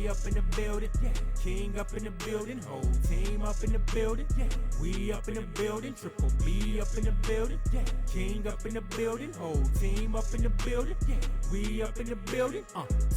B up in the building, King up in the building, whole team up in the building, we up in the building, Triple B up in the building, King up in the building, whole team up in the building, we up in the building.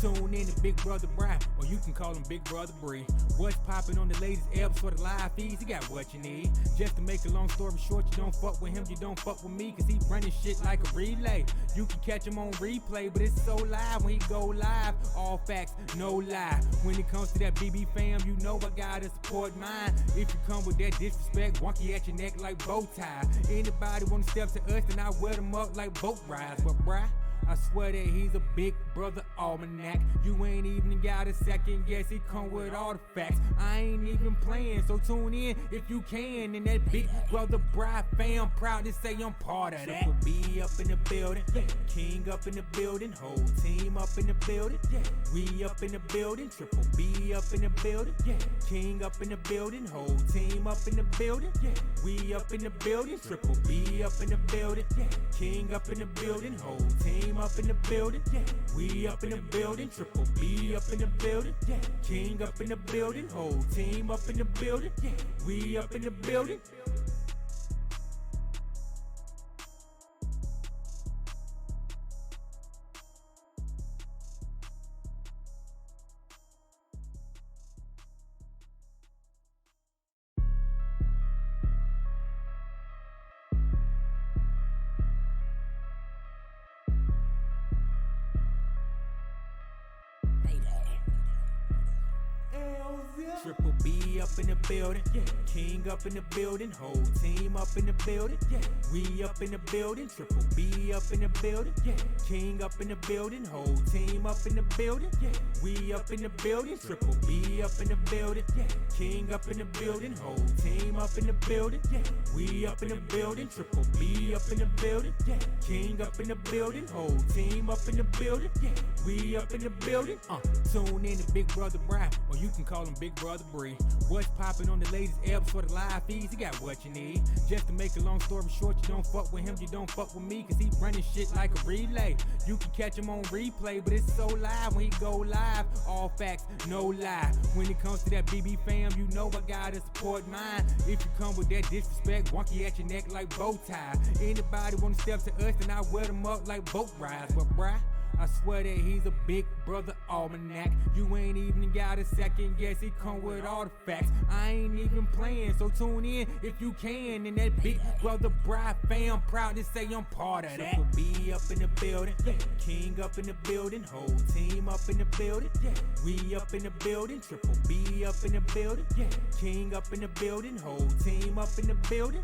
Tune in to Big Brother Brian, or you can call him Big Brother Bree. What's poppin' on the latest eps for the live feeds? He got what you need. Just to make a long story short, you don't fuck with him, you don't fuck with me, cause he running shit like a relay. You can catch him on replay, but it's so live when he go live. All facts, no lie. When it comes to that BB fam, you know I gotta support mine. If you come with that disrespect, wonky at your neck like bow tie. Anybody wanna step to us, then I wear them up like boat rides. But bruh, I swear that he's a Big Brother almanac. You ain't even got a second guess, he come with all the facts. I ain't even playing, so tune in if you can. And that Big Brother Bride fam, proud to say I'm part of that. Triple B up in the building, King up in the building, whole team up in the building, we up in the building, Triple B up in the building, King up in the building, whole team up in the building, we up in the building, Triple B up in the building, King up in the building, whole team up in the building, we up in the building, Triple B up in the building, King up in the building, whole team up in the building, we up in the building. Triple B up in the building, King up in the building, whole team up in the building, we up in the building, Triple B up in the building, King up in the building, whole team up in the building, we up in the building, Triple B up in the building, King up in the building, whole team up in the building, we up in the building, Triple B up in the building, King up in the building, whole team up in the building, we up in the building. Tune in to Big Brother Brian, or you can call him Big Brother Bree. What's poppin' on the latest eps for the live feeds? He got what you need. Just to make a long story short, you don't fuck with him, you don't fuck with me, cause he running shit like a relay. You can catch him on replay, but it's so live when he go live. All facts, no lie. When it comes to that BB fam, you know I gotta support mine. If you come with that disrespect, wonky at your neck like bow tie. Anybody wanna step to us, then I wear them up like boat rides. But bruh, I swear that he's a Big Brother almanac. You ain't even got a second guess, he come with all the facts. I ain't even playing, so tune in if you can. And that Big Brother Bride fam, proud to say I'm part of that. Triple B up in the building, King up in the building, whole team up in the building, we up in the building, Triple B up in the building, King up in the building, whole team up in the building,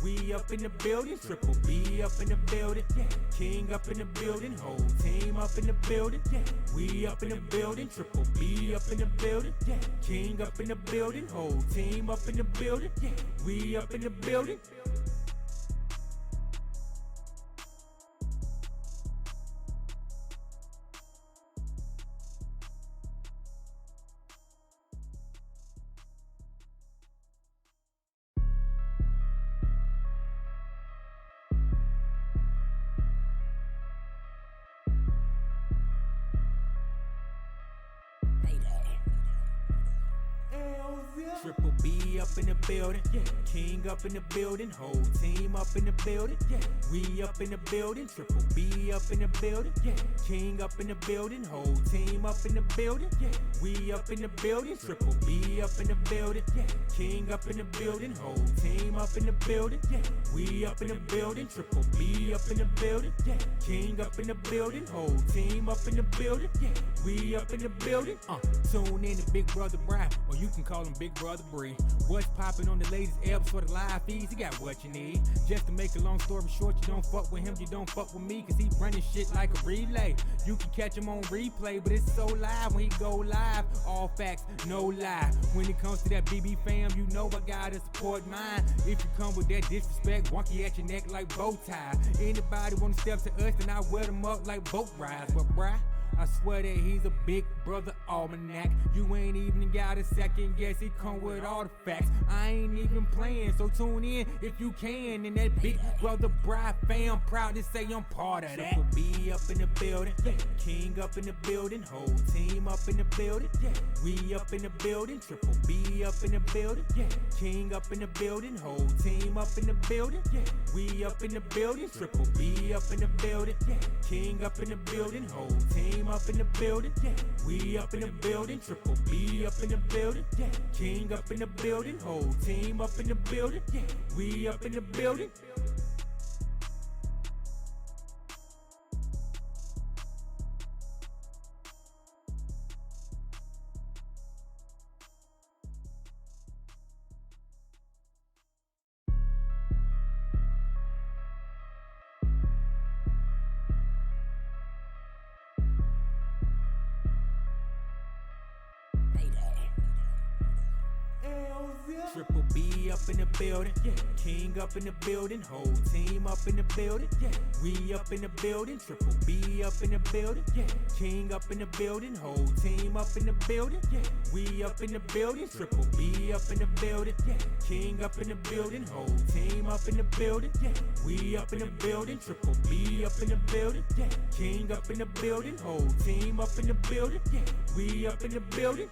we up in the building, Triple B up in the building, King up in the building, whole team up in the building, we up in the building, Triple B up in the building, King up in the building, whole team up in the building, we up in the building. Triple B up in the building, King up in the building, whole team up in the building, we up in the building, Triple B up in the building, King up in the building, whole team up in the building, we up in the building, Triple B up in the building, King up in the building, whole team up in the building, we up in the building, Triple B up in the building, King up in the building, whole team up in the building, we up in the building. Tune in to Big Brother Brian, or you can call him Big Brother Bree. What's poppin' on the latest eps for the live feeds? He got what you need. Just to make a long story short, you don't fuck with him, you don't fuck with me, cause he running shit like a relay. You can catch him on replay, but it's so live when he go live. All facts, no lie. When it comes to that BB fam, you know I gotta support mine. If you come with that disrespect, wonky at your neck like bow tie. Anybody wanna step to us, then I wear them up like boat rides. But bruh, I swear that he's a big brother almanac. You ain't even got a second guess, he come with all the facts. I ain't even playing, so tune in if you can. And that big brother bride fam, proud to say I'm part of that. Triple B up in the building, King up in the building, whole team up in the building. We up in the building, Triple B up in the building, King up in the building, whole team up in the building. We up in the building, Triple B up in the building, King up in the building, whole team up in the building. We up in the building, Triple B up in the building, King up in the building, whole team up in the building. We up in the building. Triple B up in the building, King up in the building, whole team up in the building. We up in the building, Triple B up in the building, King up in the building, whole team up in the building. We up in the building, Triple B up in the building, King up in the building, whole team up in the building. We up in the building, Triple B up in the building, King up in the building, whole team up in the building. We up in the building.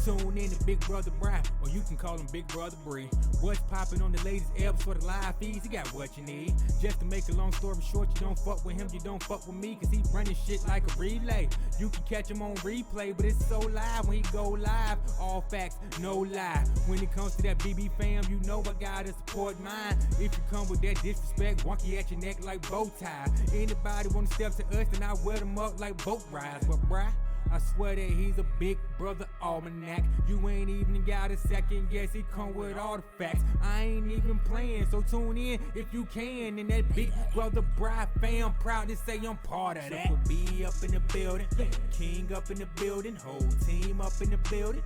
Tune in to Big Brother Brian, or you can call him Big Brother Bree. What's popping on the latest eps for the live feeds? He got what you need. Just to make a long story short, you don't fuck with him, you don't fuck with me, cause he running shit like a relay. You can catch him on replay, but it's so live when he go live. All facts, no lie. When it comes to that BB fam, you know I gotta support mine. If you come with that disrespect, wonky at your neck like bow ties. Anybody wanna step to us, then I wear them up like boat rides. But bruh, I swear that he's a big brother almanac. You ain't even got a second guess, he come with all the facts. I ain't even playing, so tune in if you can. And that big brother bride fam, proud to say I'm part of that. Triple B up in the building, King up in the building, whole team up in the building.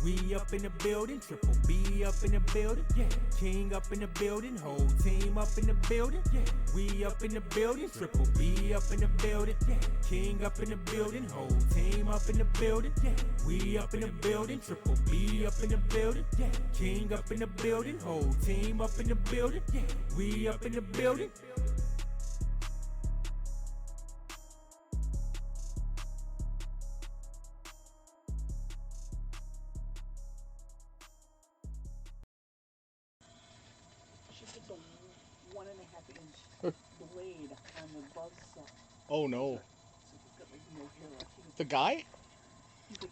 We up in the building, Triple B up in the building, King up in the building, whole team up in the building. We up in the building, Triple B up in the building, King up in the building, whole team up in the building. We up in the building, Triple B up in the building, King up in the building, whole team up in the building. We up in the building. She put the 1.5-inch blade on the buzz saw. Oh no. So he's got like no hair left. The guy? He's like,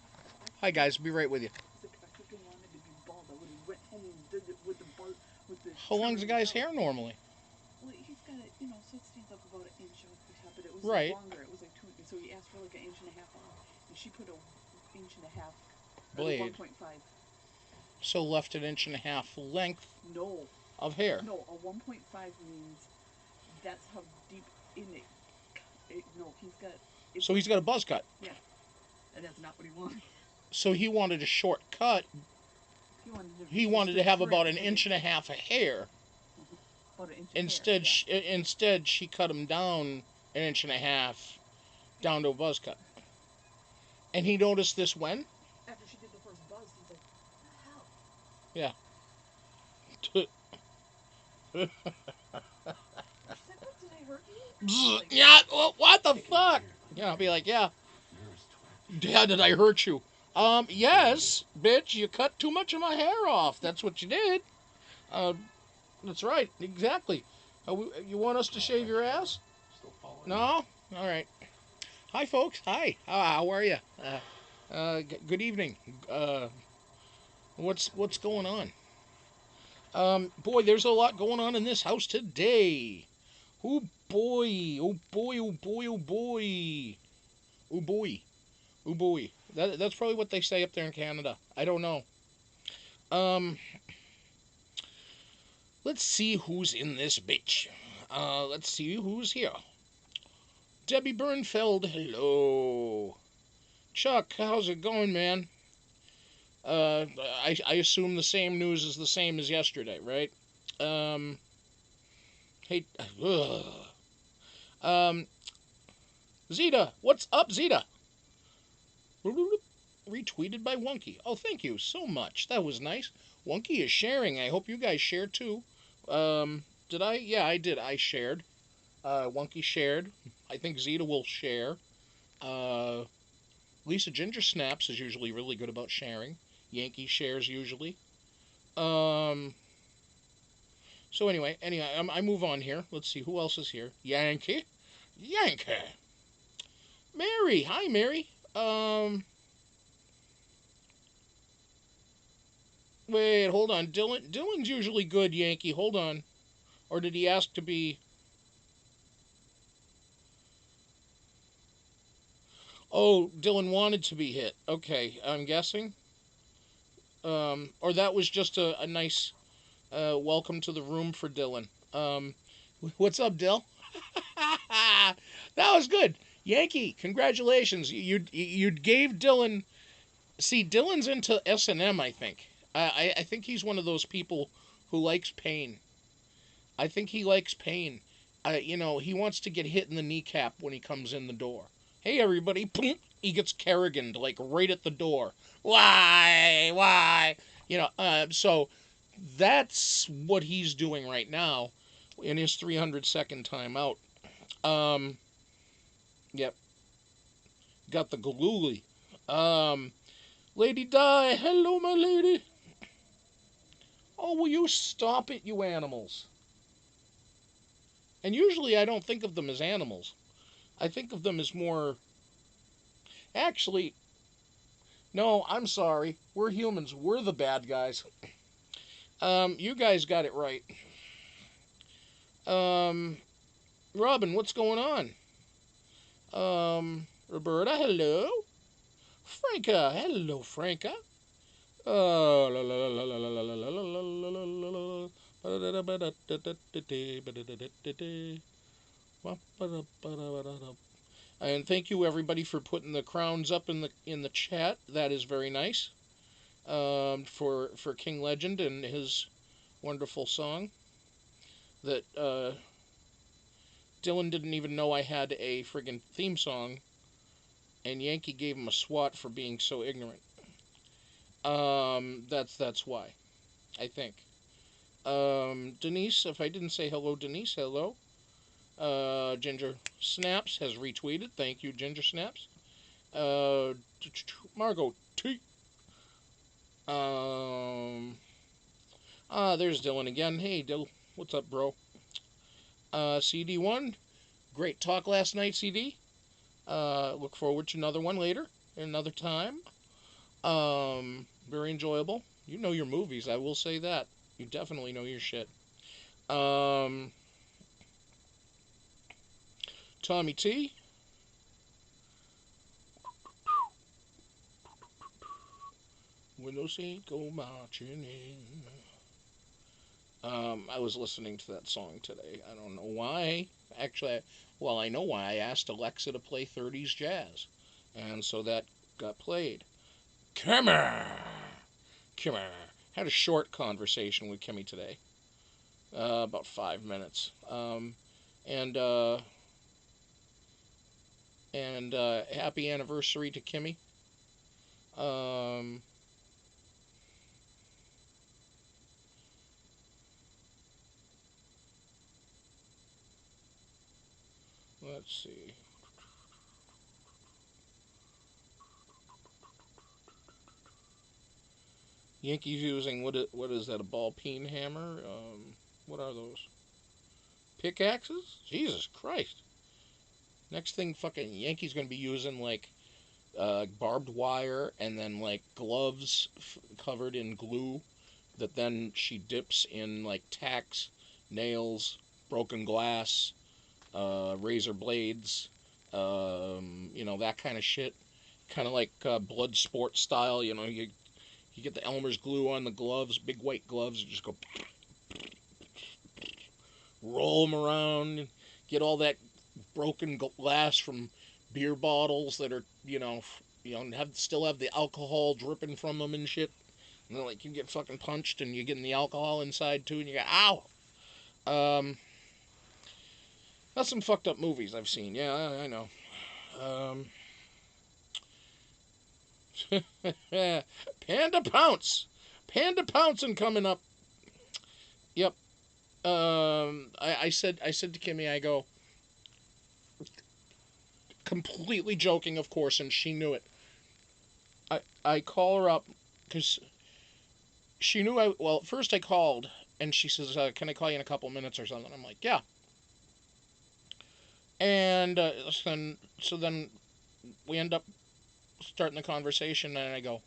Hi guys, be right with you. he's like, if I freaking wanted to be bald, I would have went home and did it with the buzz, with the. How long's the guy's hair trimming normally? down. Well, he's got it, you know, so it stands up about 1 inch off the top, but it was Right. longer. It was like 2 inches, so he asked for like 1.5 inches off, and she put a 1.5 inches. Blade. 1.5. So left 1.5 inches length No. of hair. No, a 1.5 means that's how deep in it. No, he's got. So he's got a buzz cut. Yeah, and that's not what he wanted. So he wanted a short cut. He wanted to have about 1.5 inches of hair. About 1 inch. Instead, of hair, instead she cut him down 1.5 inches down to a buzz cut. And he noticed this when? yeah. After she did the first buzz, he's like, "What the hell?" Yeah. She's like, "What, did I hurt you?" Like, Yeah, what the fuck? Yeah, I'll be like, yeah. Dad, did I hurt you? Yes, bitch, you cut too much of my hair off. That's what you did. That's right, exactly. You want us to shave your ass? No? All right. Hi, folks. Hi. How are you? Good evening. What's going on? Boy, there's a lot going on in this house today. Oh boy, oh boy, oh boy, oh boy. Oh boy. Oh boy. That's probably what they say up there in Canada. I don't know. Let's see who's in this bitch. Let's see who's here. Debbie Bernfeld, hello. Chuck, how's it going, man? I assume the same news is the same as yesterday, right? Hey, Zeta, what's up, Zeta? Retweeted by Wonky. Oh, thank you so much. That was nice. Wonky is sharing. I hope you guys share too. Did I? Yeah, I did. I shared. Wonky shared. I think Zeta will share. Uh, Lisa Ginger Snaps is usually really good about sharing. Yankee shares usually. Um, so anyway, I move on here. Let's see who else is here. Yankee. Mary. Hi, Mary. Wait, hold on. Dylan's usually good, Yankee. Hold on. Or did he ask to be... Oh, Dylan wanted to be hit. Okay, I'm guessing. Or that was just a nice welcome to the room for Dylan. What's up, Dill? That was good. Yankee, congratulations. You gave Dylan... See, Dylan's into S&M, I think. I think he's one of those people who likes pain. I think he likes pain. He wants to get hit in the kneecap when he comes in the door. Hey, everybody. Boom, he gets Kerrigan'd, like, right at the door. Why? So that's what he's doing right now in his 300-second timeout. Yep. Got the galooly. Lady Di, hello, my lady. Oh, will you stop it, you animals? And usually I don't think of them as animals. I think of them as more... Actually, no, I'm sorry. We're humans. We're the bad guys. You guys got it right. Robin, what's going on? Roberta, hello. Franca, hello, Franca. And thank you everybody for putting the crowns up in the chat. That is very nice. For King Legend and his wonderful song that Dylan didn't even know I had a friggin' theme song, and Yankee gave him a swat for being so ignorant. That's why, I think. Denise, if I didn't say hello, Denise, hello. Ginger Snaps has retweeted. Thank you, Ginger Snaps. Margot T. There's Dylan again. Hey, Dill. What's up, bro? CD1. Great talk last night, CD. Look forward to another one later, another time. Very enjoyable. You know your movies, I will say that. You definitely know your shit. Tommy T. When those ain't go marching in. I was listening to that song today. I don't know why. Actually, I know why. I asked Alexa to play 30s jazz. And so that got played. Kimmy! Had a short conversation with Kimmy today. About 5 minutes. And happy anniversary to Kimmy. Let's see. Yankees using, what is that, a ball peen hammer? What are those? Pickaxes? Jesus Christ. Next thing fucking Yankees gonna be using, like, barbed wire and then, like, gloves covered in glue that then she dips in, like, tacks, nails, broken glass, razor blades, that kind of shit. Kind of like blood sport style, you get the Elmer's glue on the gloves, big white gloves, you just go roll them around, get all that broken glass from beer bottles that are, still have the alcohol dripping from them and shit. And then, like, you get fucking punched and you're getting the alcohol inside too, and you go, ow! That's some fucked up movies I've seen. Yeah, I know. Panda Pounce. Panda Pouncing coming up. Yep. I said to Kimmy, I go, completely joking, of course, and she knew it. I call her up because she knew well, first I called and she says, can I call you in a couple minutes or something? I'm like, yeah. And so then we end up starting the conversation and I go,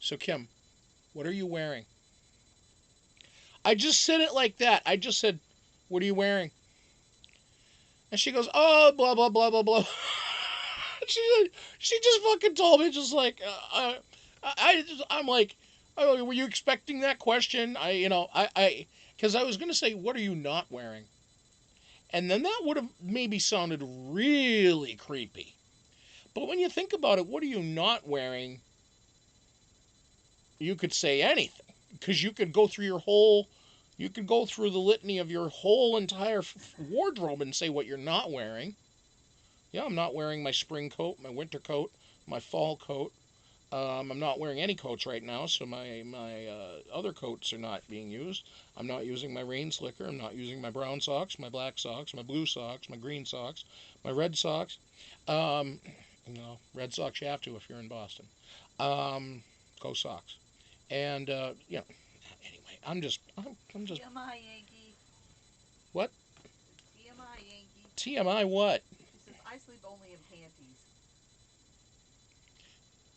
so Kim, what are you wearing? I just said it like that. I just said, what are you wearing? And she goes, oh, blah, blah, blah, blah, blah. she just fucking told me, just like, I'm like, oh, were you expecting that question? Because I was going to say, what are you not wearing? And then that would have maybe sounded really creepy. But when you think about it, what are you not wearing? You could say anything. Because you could go through the litany of your whole entire wardrobe and say what you're not wearing. Yeah, I'm not wearing my spring coat, my winter coat, my fall coat. I'm not wearing any coats right now, so my other coats are not being used. I'm not using my rain slicker. I'm not using my brown socks, my black socks, my blue socks, my green socks, my red socks. Red socks you have to if you're in Boston. Go Sox. And anyway, I'm just. TMI Yankee. What? TMI Yankee. TMI what? She says, I sleep only in panties.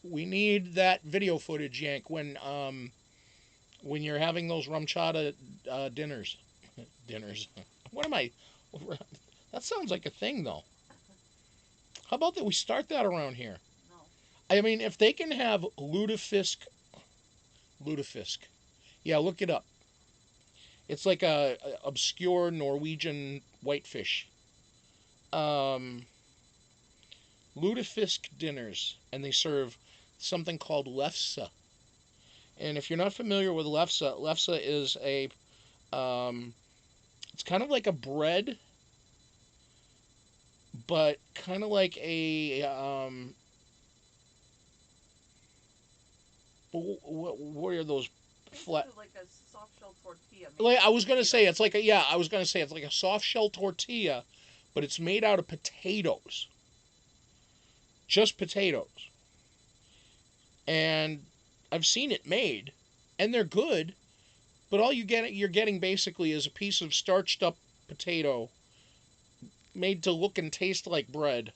We need that video footage, Yank, when you're having those rum chata dinners. Dinners. What am I? That sounds like a thing, though. How about that we start that around here? No. I mean, if they can have lutefisk. Yeah, look it up. It's like a obscure Norwegian whitefish. Lutefisk dinners, and they serve something called lefse. And if you're not familiar with lefse is it's kind of like a bread, but kind of like a, what are those flat? Like a soft shell tortilla. Like I was gonna say, it's like a soft shell tortilla, but it's made out of potatoes. Just potatoes. And I've seen it made, and they're good, but all you're getting basically is a piece of starched up potato made to look and taste like bread,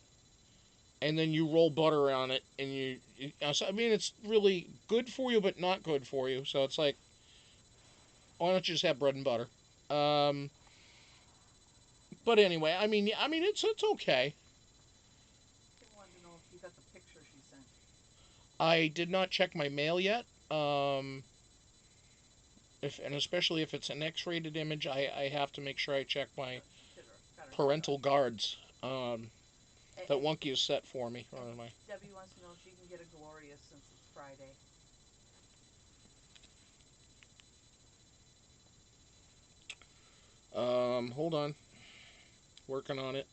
and then you roll butter on it, and I mean, it's really good for you, but not good for you. So it's like, why don't you just have bread and butter? But anyway, I mean, it's okay. I wanted to know if you got the picture she sent. I did not check my mail yet. Especially if it's an X-rated image, I have to make sure I check my parental guards that Wonky has set for me. Debbie wants to know if she can get a glorious since it's Friday. Hold on. Working on it.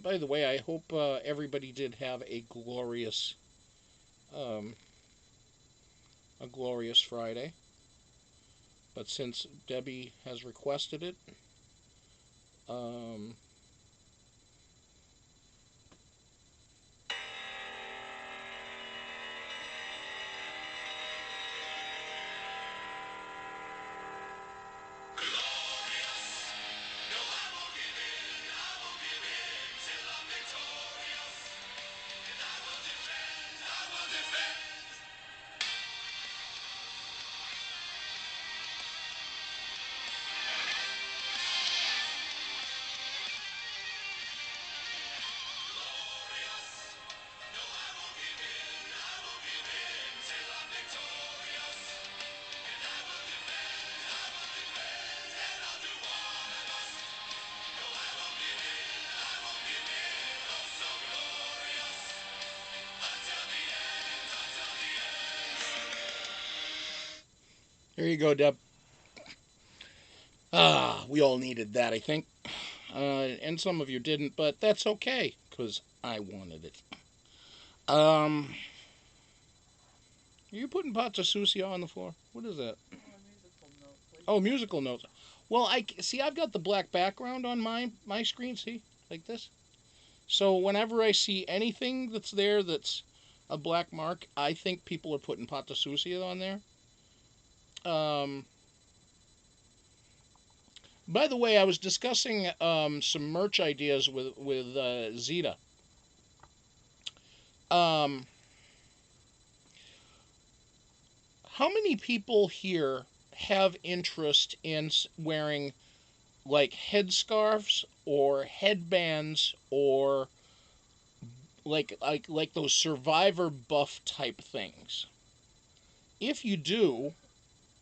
By the way, I hope everybody did have a glorious Friday. But since Debbie has requested it, there you go, Deb. we all needed that, I think. And some of you didn't, but that's okay, because I wanted it. Are you putting pots of sushi on the floor? What is that? Oh, musical notes. Well, I've got the black background on my screen, see? Like this. So whenever I see anything that's there that's a black mark, I think people are putting pots of sushi on there. By the way, I was discussing some merch ideas with Zeta. How many people here have interest in wearing like headscarves or headbands or like those survivor buff type things? If you do,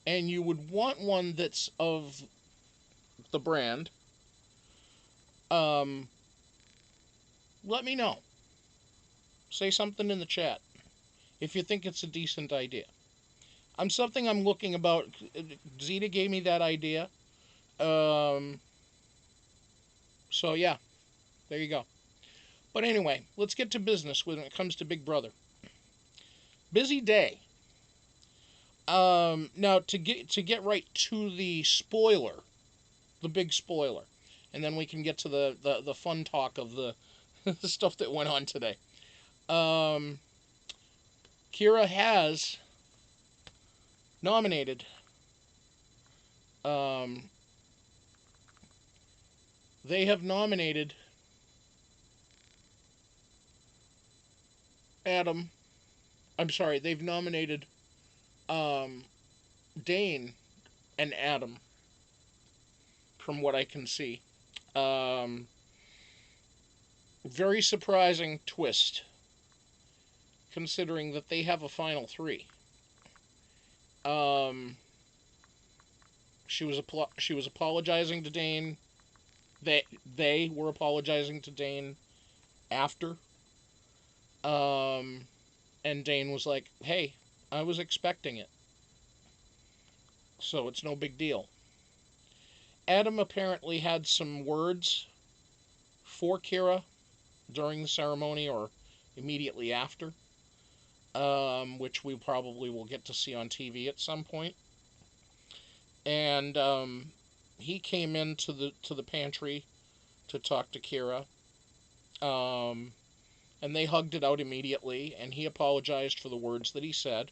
and you would want one that's of the brand, let me know. Say something in the chat if you think it's a decent idea. Something I'm looking about. Zeta gave me that idea. So yeah, there you go. But anyway, let's get to business when it comes to Big Brother. Busy day. Now to get right to the spoiler, the big spoiler, and then we can get to the fun talk of the stuff that went on today. Kiera has nominated they have nominated Adam. I'm sorry, they've nominated Dane and Adam, from what I can see. Very surprising twist, considering that they have a final three. She was apologizing to Dane. They were apologizing to Dane after. And Dane was like, "Hey, I was expecting it, so it's no big deal." Adam apparently had some words for Kiera during the ceremony or immediately after, which we probably will get to see on TV at some point. And he came into the pantry to talk to Kiera, and they hugged it out immediately. And he apologized for the words that he said.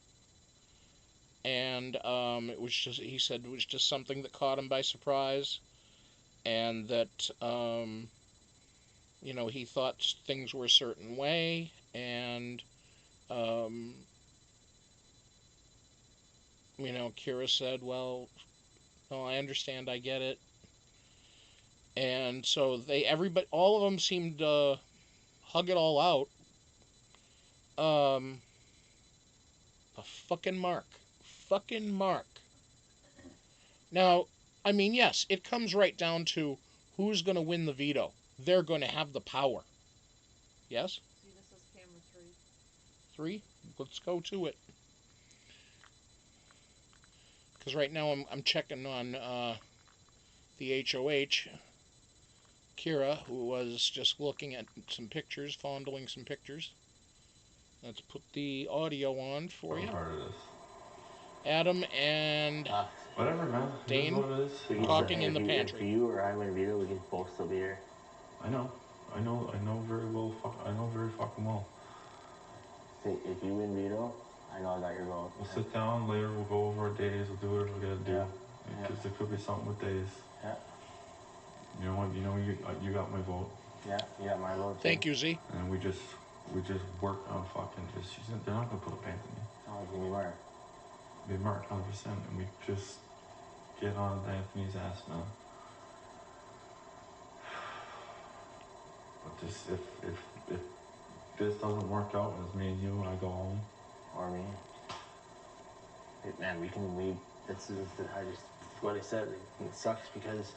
And he said it was just something that caught him by surprise, and that he thought things were a certain way, and Kiera said, "Well, no, I understand, I get it." And so all of them seemed to hug it all out. A fucking mark. Now, I mean, yes, it comes right down to who's going to win the veto. They're going to have the power. Yes? See, this is camera 3. 3? Let's go to it. Because right now I'm checking on the HOH. Kiera, who was just looking at some pictures, fondling some pictures. Let's put the audio on for you. Adam and whatever, man. Dane talking in the pantry. If you or I win veto, we can both still be here. I know very well. I know very fucking well. See, if you win veto, I know I got your vote. We'll sit down later. We'll go over our days. We'll do whatever we gotta do. Because there could be something with days. Yeah. You know what? You got my vote. Yeah, you got my vote. Thank you, Z. And we just work on fucking just. They're not gonna put a pant in me. Oh, give me mark. Be marked 100%, and we just get on Anthony's ass now. But just if this doesn't work out, and it's me and you, and I go home, or me, man, we can leave. This is what I said. It sucks because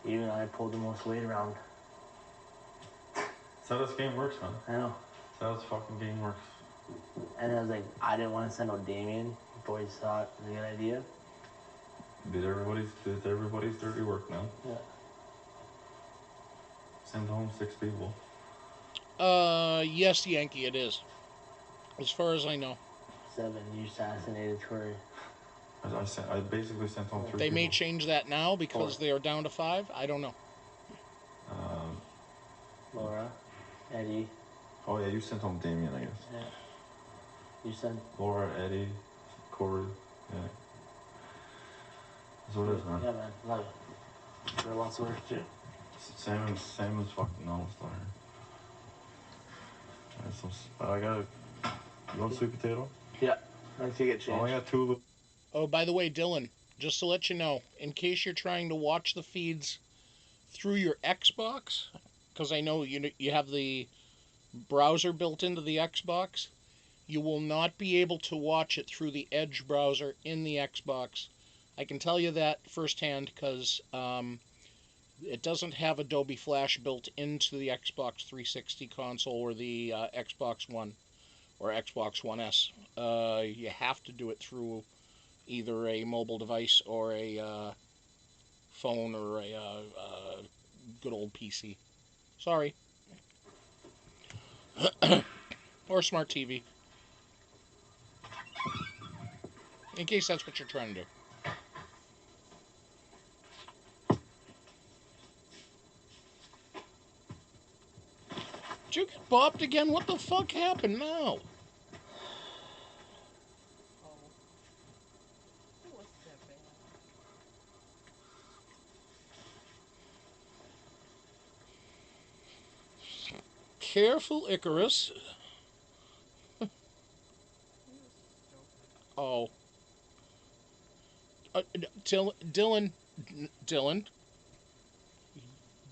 you and I pulled the most weight around. That's how this game works, man. I know. That's how this fucking game works. And I was like, I didn't want to send out Damien. Boys thought it was a good idea. Did everybody's dirty work now? Yeah. Send home 6 people. Yes, Yankee, it is. As far as I know. 7. You assassinated Cory. I basically sent home 3 They people. may change that now because they are down to 5. I don't know. Laura, Eddie. Oh yeah, you sent home Damien, I guess. Yeah. You sent Laura, Eddie, Cory. Yeah. That's what it is, man. Yeah, man. Love it. There are lots of work to do. Samon's fucking almost done here. I got you want sweet potato? Yeah. I think it changed. Oh, I got 2. Oh, by the way, Dylan, just to let you know, in case you're trying to watch the feeds through your Xbox, because I know you have the browser built into the Xbox, you will not be able to watch it through the Edge browser in the Xbox. I can tell you that firsthand because it doesn't have Adobe Flash built into the Xbox 360 console or the Xbox One or Xbox One S. You have to do it through either a mobile device or a phone or a good old PC. Sorry. Or smart TV. In case that's what you're trying to do. Did you get bopped again? What the fuck happened now? It wasn't that bad. Careful, Icarus. He was stupid. Oh. Dylan,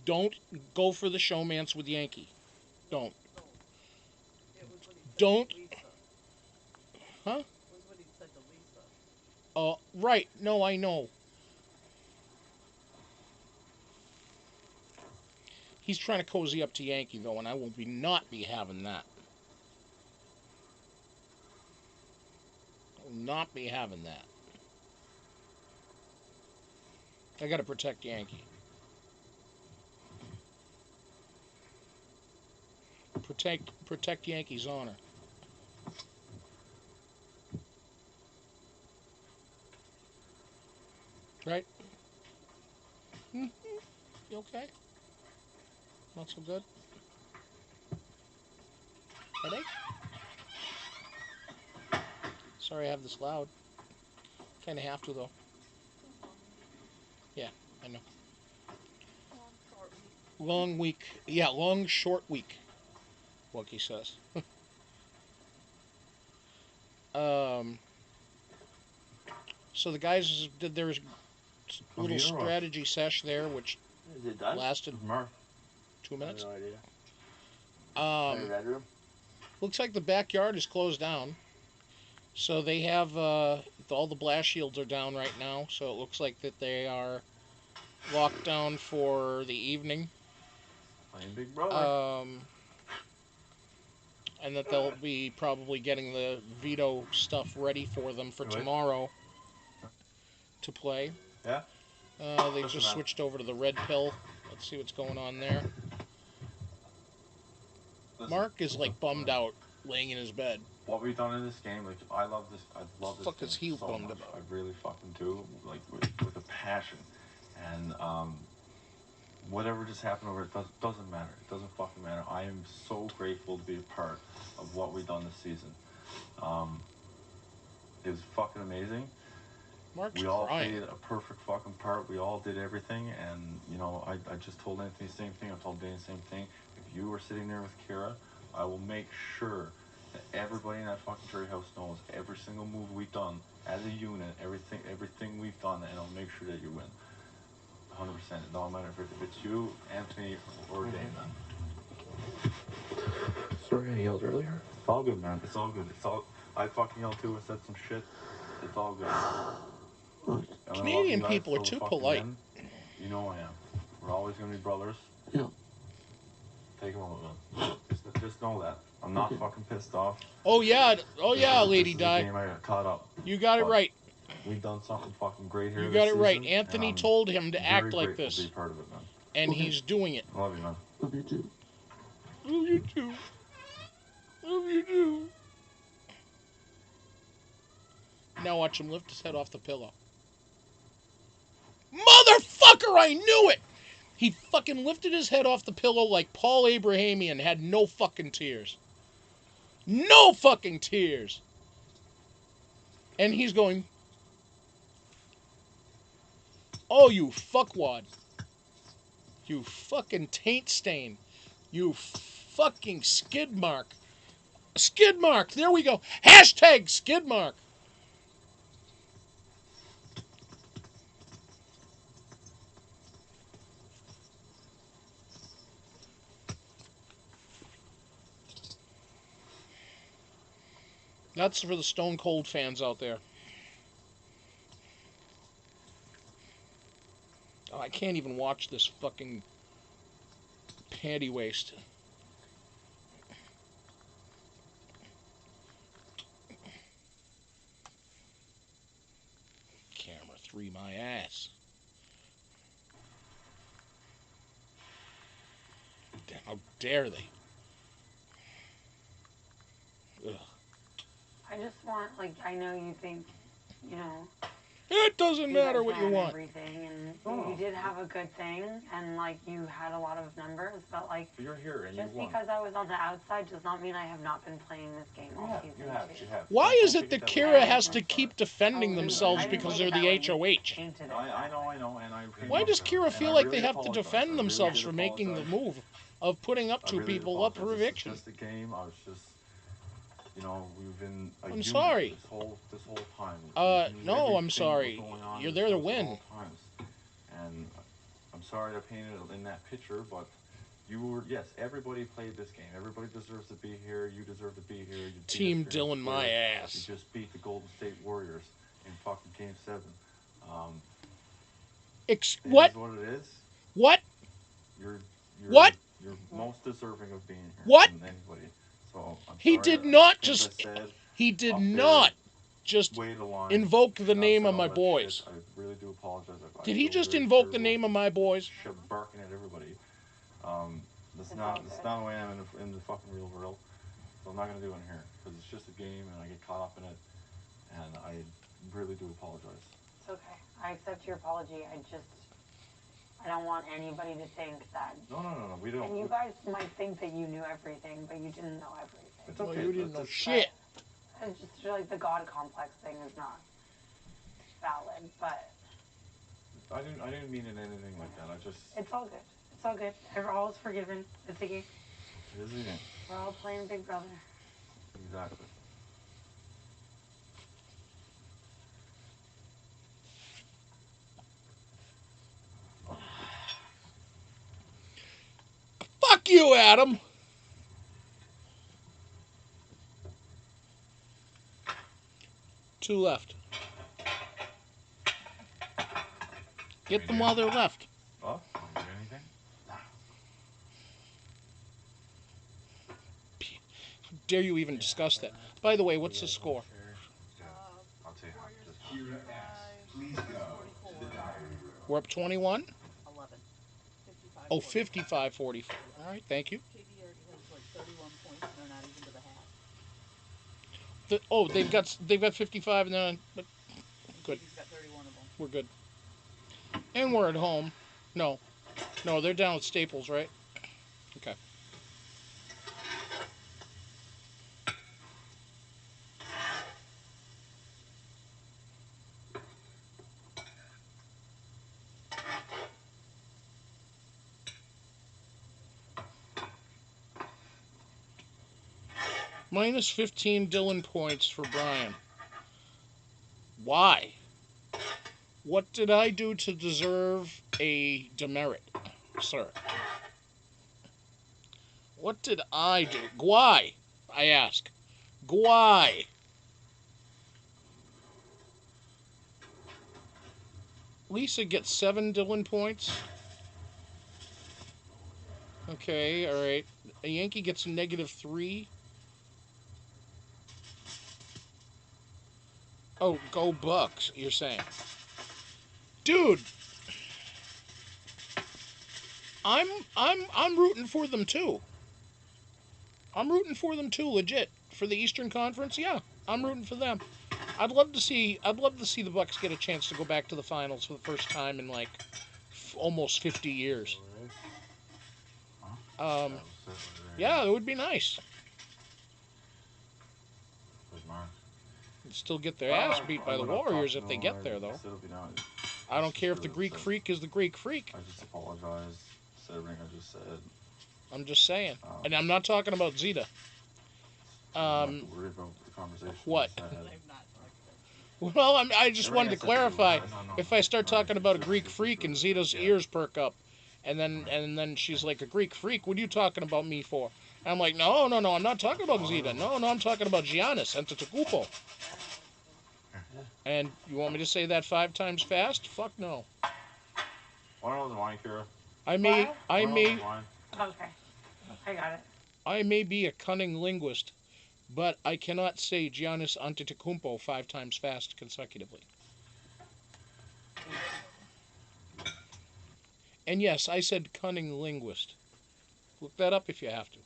don't go for the showmance with Yankee. Don't. No. It was what he said Don't. to Lisa. Huh? It was what he said to Lisa. Oh, right. No, I know. He's trying to cozy up to Yankee, though, and I will not be having that. I will not be having that. I gotta protect Yankee. Protect Yankee's honor. Right? Mm-hmm. You okay? Not so good? Headache? Sorry I have this loud. Kinda have to, though. Yeah, I know. Long, short week. Long week. Yeah, long, short week. Wookie says. So the guys did their little strategy sesh there, which Is it done? lasted 2 I minutes. have no idea. Bedroom? Looks like the backyard is closed down. So they have all the blast shields are down right now. So it looks like that they are locked down for the evening. Playing Big Brother. And that they'll be probably getting the veto stuff ready for them for tomorrow to play. Yeah. They've just switched over to the red pill. Let's see what's going on there. Mark is like bummed out, laying in his bed. What we've done in this game, like I love this. I love this. Fuck game is he so bummed much. about? I really fucking do, like with a passion. And whatever just happened over it doesn't matter. It doesn't fucking matter. I am so grateful to be a part of what we've done this season. It was fucking amazing. Mark's we all crying. played a perfect fucking part. We all did everything, and you know, I just told Anthony the same thing. I told Dane the same thing. If you were sitting there with Kiera, I will make sure that everybody in that fucking jury house knows every single move we've done as a unit, everything we've done, and I'll make sure that you win. 100%. It don't matter if it's you, Anthony, or Dane. Sorry I yelled earlier. It's all good, man. It's all good. I fucking yelled too. I said some shit. It's all good. Canadian people are too polite. End. You know I am. We're always gonna be brothers. Yeah. Take a moment, man. Just know that. I'm not fucking pissed off. Oh yeah, Lady Di. Game I got caught up. You got it right. we've done something fucking great here. You got it right. Season, Anthony told him to act like this. To be part of it, man. And he's doing it. I love you, man. Love you too. Love you too. Love you too. Now watch him lift his head off the pillow. Motherfucker, I knew it! He fucking lifted his head off the pillow like Paul Abrahamian, had no fucking tears. No fucking tears! And he's going, oh, you fuckwad. You fucking taint stain. You fucking skid mark. Skid mark, there we go. Hashtag skid mark. That's for the Stone Cold fans out there. Oh, I can't even watch this fucking panty waste. Camera 3 my ass. How dare they? Ugh. I just want, like, I know you think, you know... It doesn't matter what you want. Everything, and you did have a good thing, and, like, you had a lot of numbers, but, like... You're here, and just because I was on the outside does not mean I have not been playing this game all season. You have. Why is it that Kiera has to keep defending themselves because they're the HOH? I know, and I... Why does Kiera feel like they have to defend themselves for making the move of putting up two people up for eviction? It's just a game. I was just... You know, we've been... I'm sorry. This whole time. No, I'm sorry. You're there to win. And I'm sorry I painted it in that picture, but you were... Yes, everybody played this game. Everybody deserves to be here. You deserve to be here. You Team Dylan my ass. You just beat the Golden State Warriors in fucking Game 7. What? Is what it is. What? You're what? You're most deserving of being here. What? Than anybody. So, he did not just... He did not just invoke the name of my boys. I really do apologize. Did he just invoke the name of my boys? Barking at everybody. That's not the way I am in the fucking real world. So I'm not going to do it here. Because it's just a game and I get caught up in it. And I really do apologize. It's okay. I accept your apology. I don't want anybody to think that... No, we don't. And you guys might think that you knew everything, but you didn't know everything. It's okay. You didn't know shit. It's just like the God complex thing is not valid, but... I didn't mean it anything like that. It's all good. It's all good. We're all forgiven. It's a game. It is a game. We're all playing Big Brother. Exactly. Fuck you, Adam. Two left. Get them while they're left. Oh, do anything? How dare you even discuss that? By the way, what's the score? I'll tell you. Please go to the diary room. We're up 21? 11. 55. Oh, 55-44. All right, thank you. Katie already has like 31 points, and they're not even to the half. They've got 55 and then but good. Katie's got 31 of them. We're good. And we're at home. No, they're down at Staples, right? Okay. Minus 15 Dylan points for Brian. Why? What did I do to deserve a demerit, sir? What did I do? Why? I ask. Why? Lisa gets 7 Dylan points. Okay, alright. A Yankee gets a negative 3. Oh, go Bucks, you're saying. Dude, I'm rooting for them too. I'm rooting for them too, legit. For the Eastern Conference, yeah. I'm rooting for them. I'd love to see the Bucks get a chance to go back to the finals for the first time in like almost 50 years. Yeah, it would be nice. Still get their ass beat by the Warriors if they get there, though. I don't care if the Greek Freak is the Greek Freak. I just apologize for everything I just said. I'm just saying. And I'm not talking about Zeta. I'm not worried about the conversation. What? I'm not talking Well, I just wanted to clarify. If I start talking about a Greek Freak and Zeta's ears perk up, and then she's like, a Greek Freak? What are you talking about me for? And I'm like, no, I'm not talking about Zeta. No, I'm talking about Giannis Antetokounmpo. And you want me to say that 5 times fast? Fuck no. Want to know the wine, Kyra? I may. Okay, I got it. I may be a cunning linguist, but I cannot say Giannis Antetokounmpo 5 times fast consecutively. And yes, I said cunning linguist. Look that up if you have to.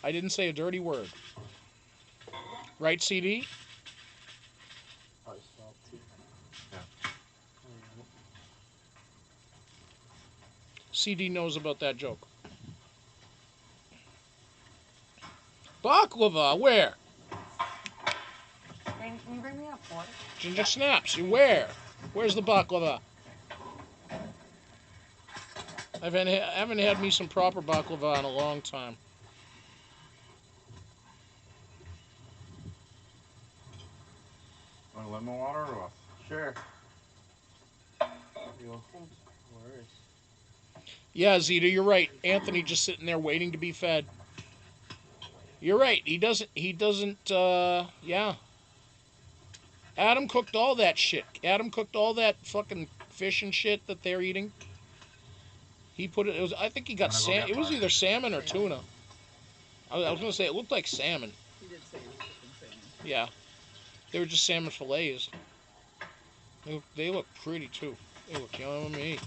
I didn't say a dirty word. Right, CD? CD knows about that joke. Baklava, where? Dane, can you bring me up one? Ginger snaps, where? Where's the baklava? I haven't had me some proper baklava in a long time. Want lemon water or what? Sure. Yeah, Zeta, you're right. Anthony just sitting there waiting to be fed. You're right. He doesn't, yeah. Adam cooked all that shit. Adam cooked all that fucking fish and shit that they're eating. He put it, I think he got salmon. It was either salmon or tuna. I was going to say, it looked like salmon. He did say it was chicken salmon. Yeah. They were just salmon fillets. They look pretty, too. They look yummy.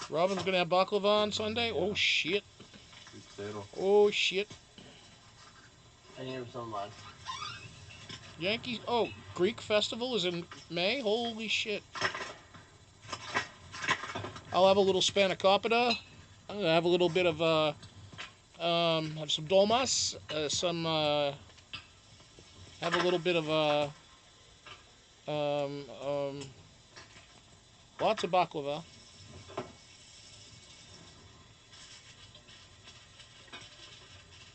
Robin's gonna have baklava on Sunday? Oh shit. Oh shit. I need some lunch. Yankees, oh, Greek festival is in May? Holy shit. I'll have a little spanakopita. I'm gonna have a little bit of, have some dolmas, have a little bit of, lots of baklava.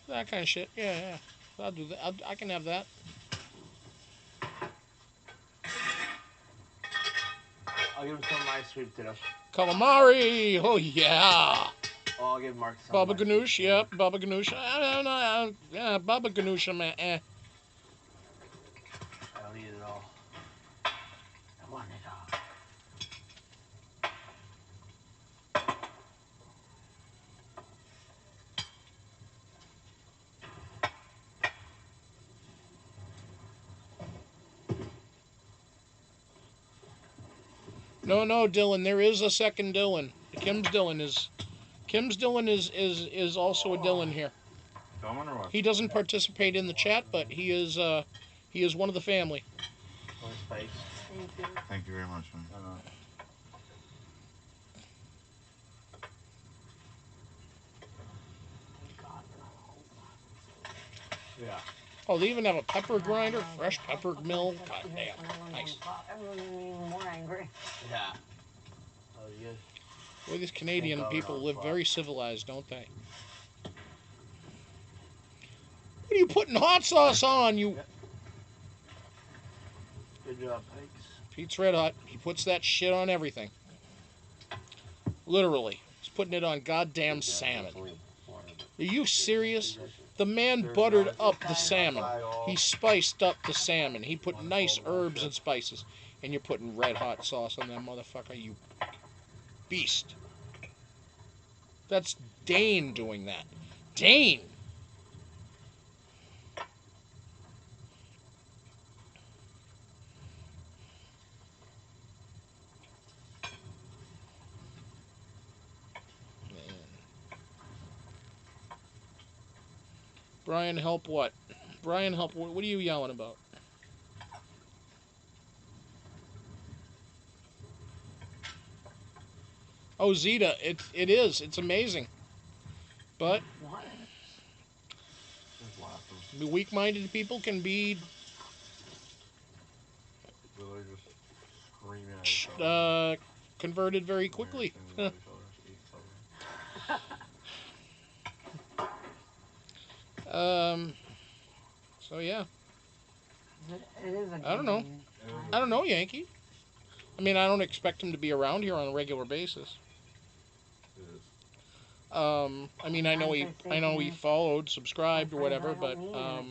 That kind of shit. Yeah. I'll do that. I can have that. I'll give him some of my sweet potato. Calamari! Oh, yeah! Oh, I'll give Mark some. Baba Ganoush, yep. Baba Ganoush. Yeah, Baba Ganoush, man. I don't eat it all. I want it all. No, Dylan. There is a second Dylan. Kim's Dylan is also a Dylan here. He doesn't participate in the chat, but he is one of the family. Thank you. Thank you very much, man. Yeah. Oh, they even have a pepper grinder, fresh pepper mill. God damn, nice. Everyone's even more angry. Yeah. Oh, good. Boy, these Canadian people live very civilized, don't they? What are you putting hot sauce on, you? Good job, Pikes. Pete's Red Hot. He puts that shit on everything. Literally. He's putting it on goddamn salmon. Are you serious? The man buttered up the salmon. He spiced up the salmon. He put nice herbs and spices. And you're putting red hot sauce on that motherfucker, you beast. That's Dane doing that. Dane! Man. Brian, help what? Brian, help what? What are you yelling about? Oh, Zeta, it is. It's amazing. But What? weak-minded people can be They're just screaming at each other. converted very quickly. So yeah. It is a I don't know. game. I don't know, Yankee. I mean, I don't expect him to be around here on a regular basis. I mean, I know he followed, subscribed, or whatever, but I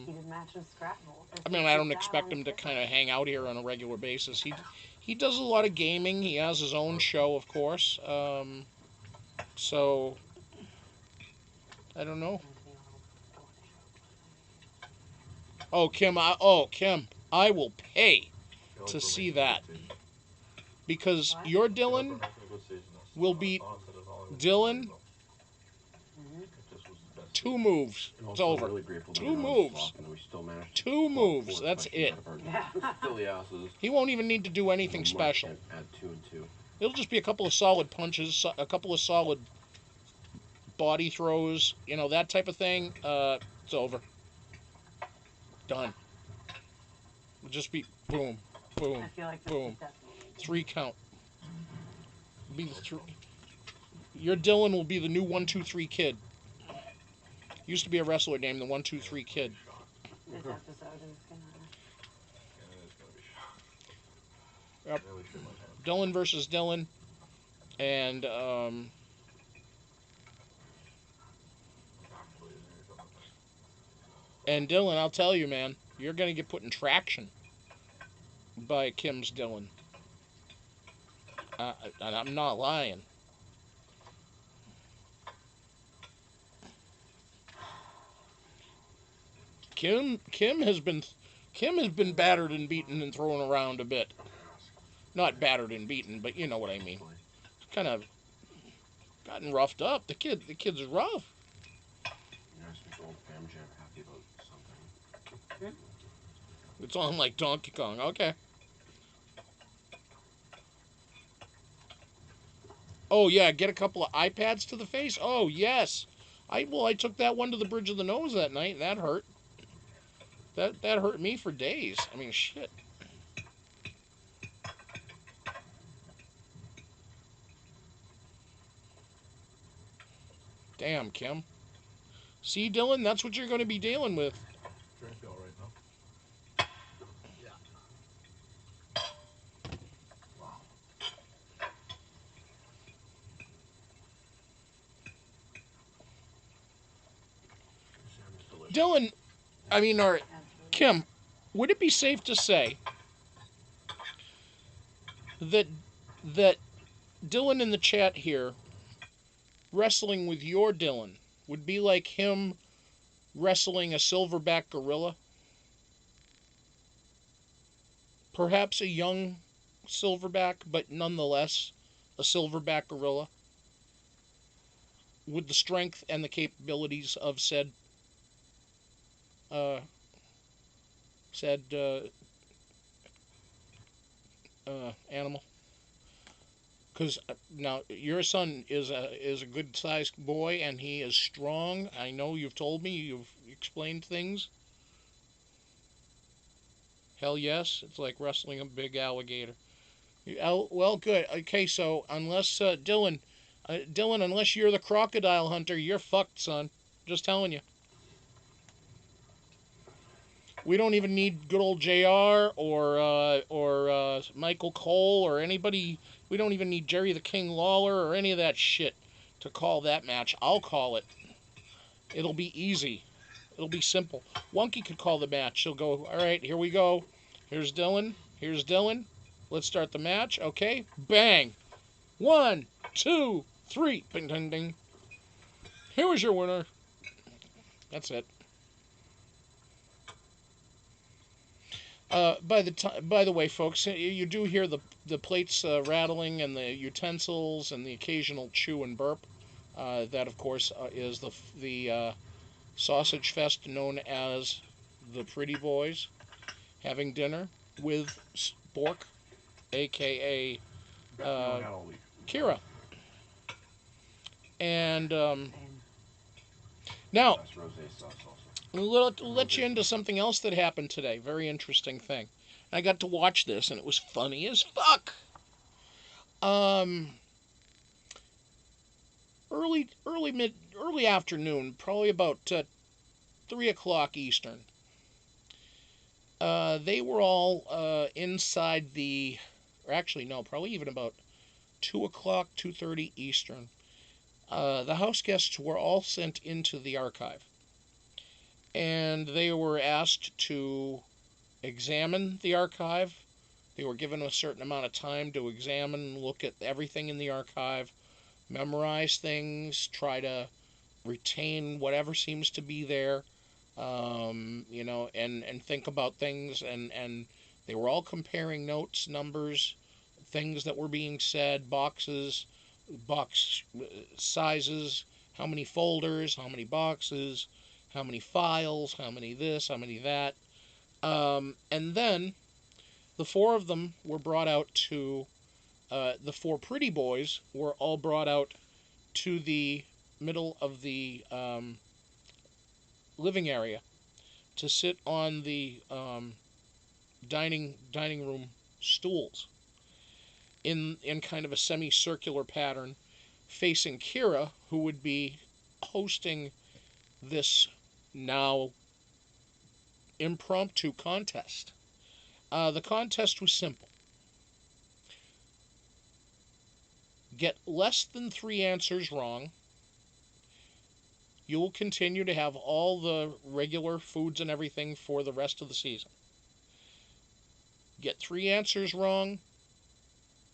mean, I don't expect him to kind of hang out here on a regular basis. He does a lot of gaming. He has his own show, of course. So I don't know. Oh, Kim, I will pay to see that. Because your Dylan will beat Dylan 2 moves. It's over. 2 moves. 2 moves. That's it. He won't even need to do anything special. It'll just be a couple of solid punches, a couple of solid body throws, you know, that type of thing. It's over. Done. It'll just be boom, boom, boom. 3 count. Be the 3. Your Dylan will be the new 1-2-3 kid. Used to be a wrestler named the 1-2-3 Kid. This episode is gonna. Yep. Dylan versus Dylan, and Dylan, I'll tell you, man, you're gonna get put in traction by Kim's Dylan. And I'm not lying. Kim has been battered and beaten and thrown around a bit. Not battered and beaten, but you know what I mean. Kind of gotten roughed up. The kid's rough. It's on like Donkey Kong. Okay. Oh yeah, get a couple of iPads to the face. Oh yes. I took that one to the bridge of the nose that night, and that hurt. That hurt me for days. I mean, shit. Damn, Kim. See, Dylan, that's what you're going to be dealing with. Dylan, or Kim, would it be safe to say that Dylan in the chat here wrestling with your Dylan would be like him wrestling a silverback gorilla? Perhaps a young silverback, but nonetheless a silverback gorilla with the strength and the capabilities of said animal. Because now your son is a good sized boy and he is strong. I know you've told me, you've explained things. Hell yes, it's like wrestling a big alligator. Well, good. Okay, so unless Dylan, unless you're the crocodile hunter, you're fucked, son. Just telling you. We don't even need good old JR or Michael Cole or anybody. We don't even need Jerry the King Lawler or any of that shit to call that match. I'll call it. It'll be easy. It'll be simple. Wonky could call the match. She'll go, all right, here we go. Here's Dylan. Here's Dylan. Let's start the match. Okay. Bang. 1, 2, 3. Ding, ding, ding. Here was your winner. That's it. By the way, folks, you do hear the plates rattling and the utensils and the occasional chew and burp. That, of course, is the sausage fest known as the Pretty Boys having dinner with Bork, a.k.a. Kyra. And now, we'll let you into something else that happened today. Very interesting thing. I got to watch this, and it was funny as fuck. Early afternoon, probably about 3 o'clock Eastern. They were all inside or actually no, probably even about 2 o'clock, 2:30 Eastern. The house guests were all sent into the archive, and they were asked to examine the archive. They were given a certain amount of time to examine, look at everything in the archive, memorize things, try to retain whatever seems to be there, and think about things. And they were all comparing notes, numbers, things that were being said, box sizes, how many folders, how many boxes, how many files, how many this, how many that. And then the four of them were brought out to, the four pretty boys were all brought out to the middle of the living area to sit on the dining room stools in kind of a semicircular pattern, facing Kiera, who would be hosting this now impromptu contest. The contest was simple. Get less than 3 answers wrong. You will continue to have all the regular foods and everything for the rest of the season. Get 3 answers wrong.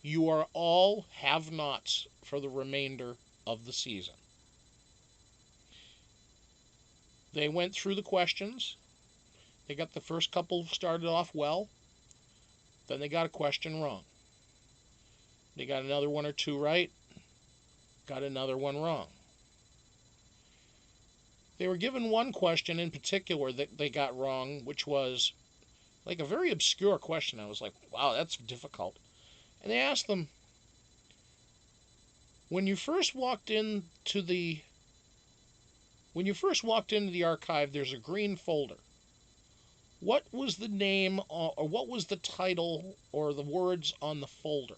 You are all have-nots for the remainder of the season. They went through the questions. They got the first couple started off well. Then they got a question wrong. They got another 1 or 2 right. Got another one wrong. They were given one question in particular that they got wrong, which was like a very obscure question. I was like, wow, that's difficult. And they asked them, when you first walked into the archive, there's a green folder. What was the name, or what was the title or the words on the folder?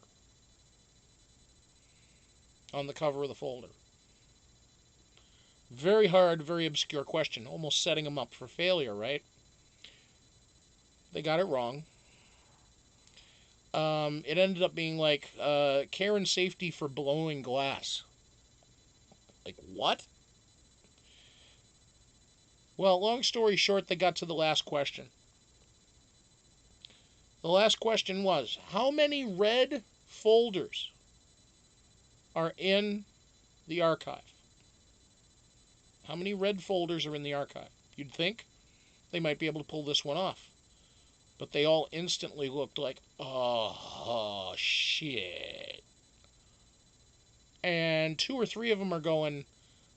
On the cover of the folder. Very hard, very obscure question, almost setting them up for failure, right? They got it wrong. It ended up being like care and safety for blowing glass. Like, what? Well, long story short, they got to the last question. The last question was, how many red folders are in the archive? How many red folders are in the archive? You'd think they might be able to pull this one off. But they all instantly looked like, oh shit. And 2 or 3 of them are going,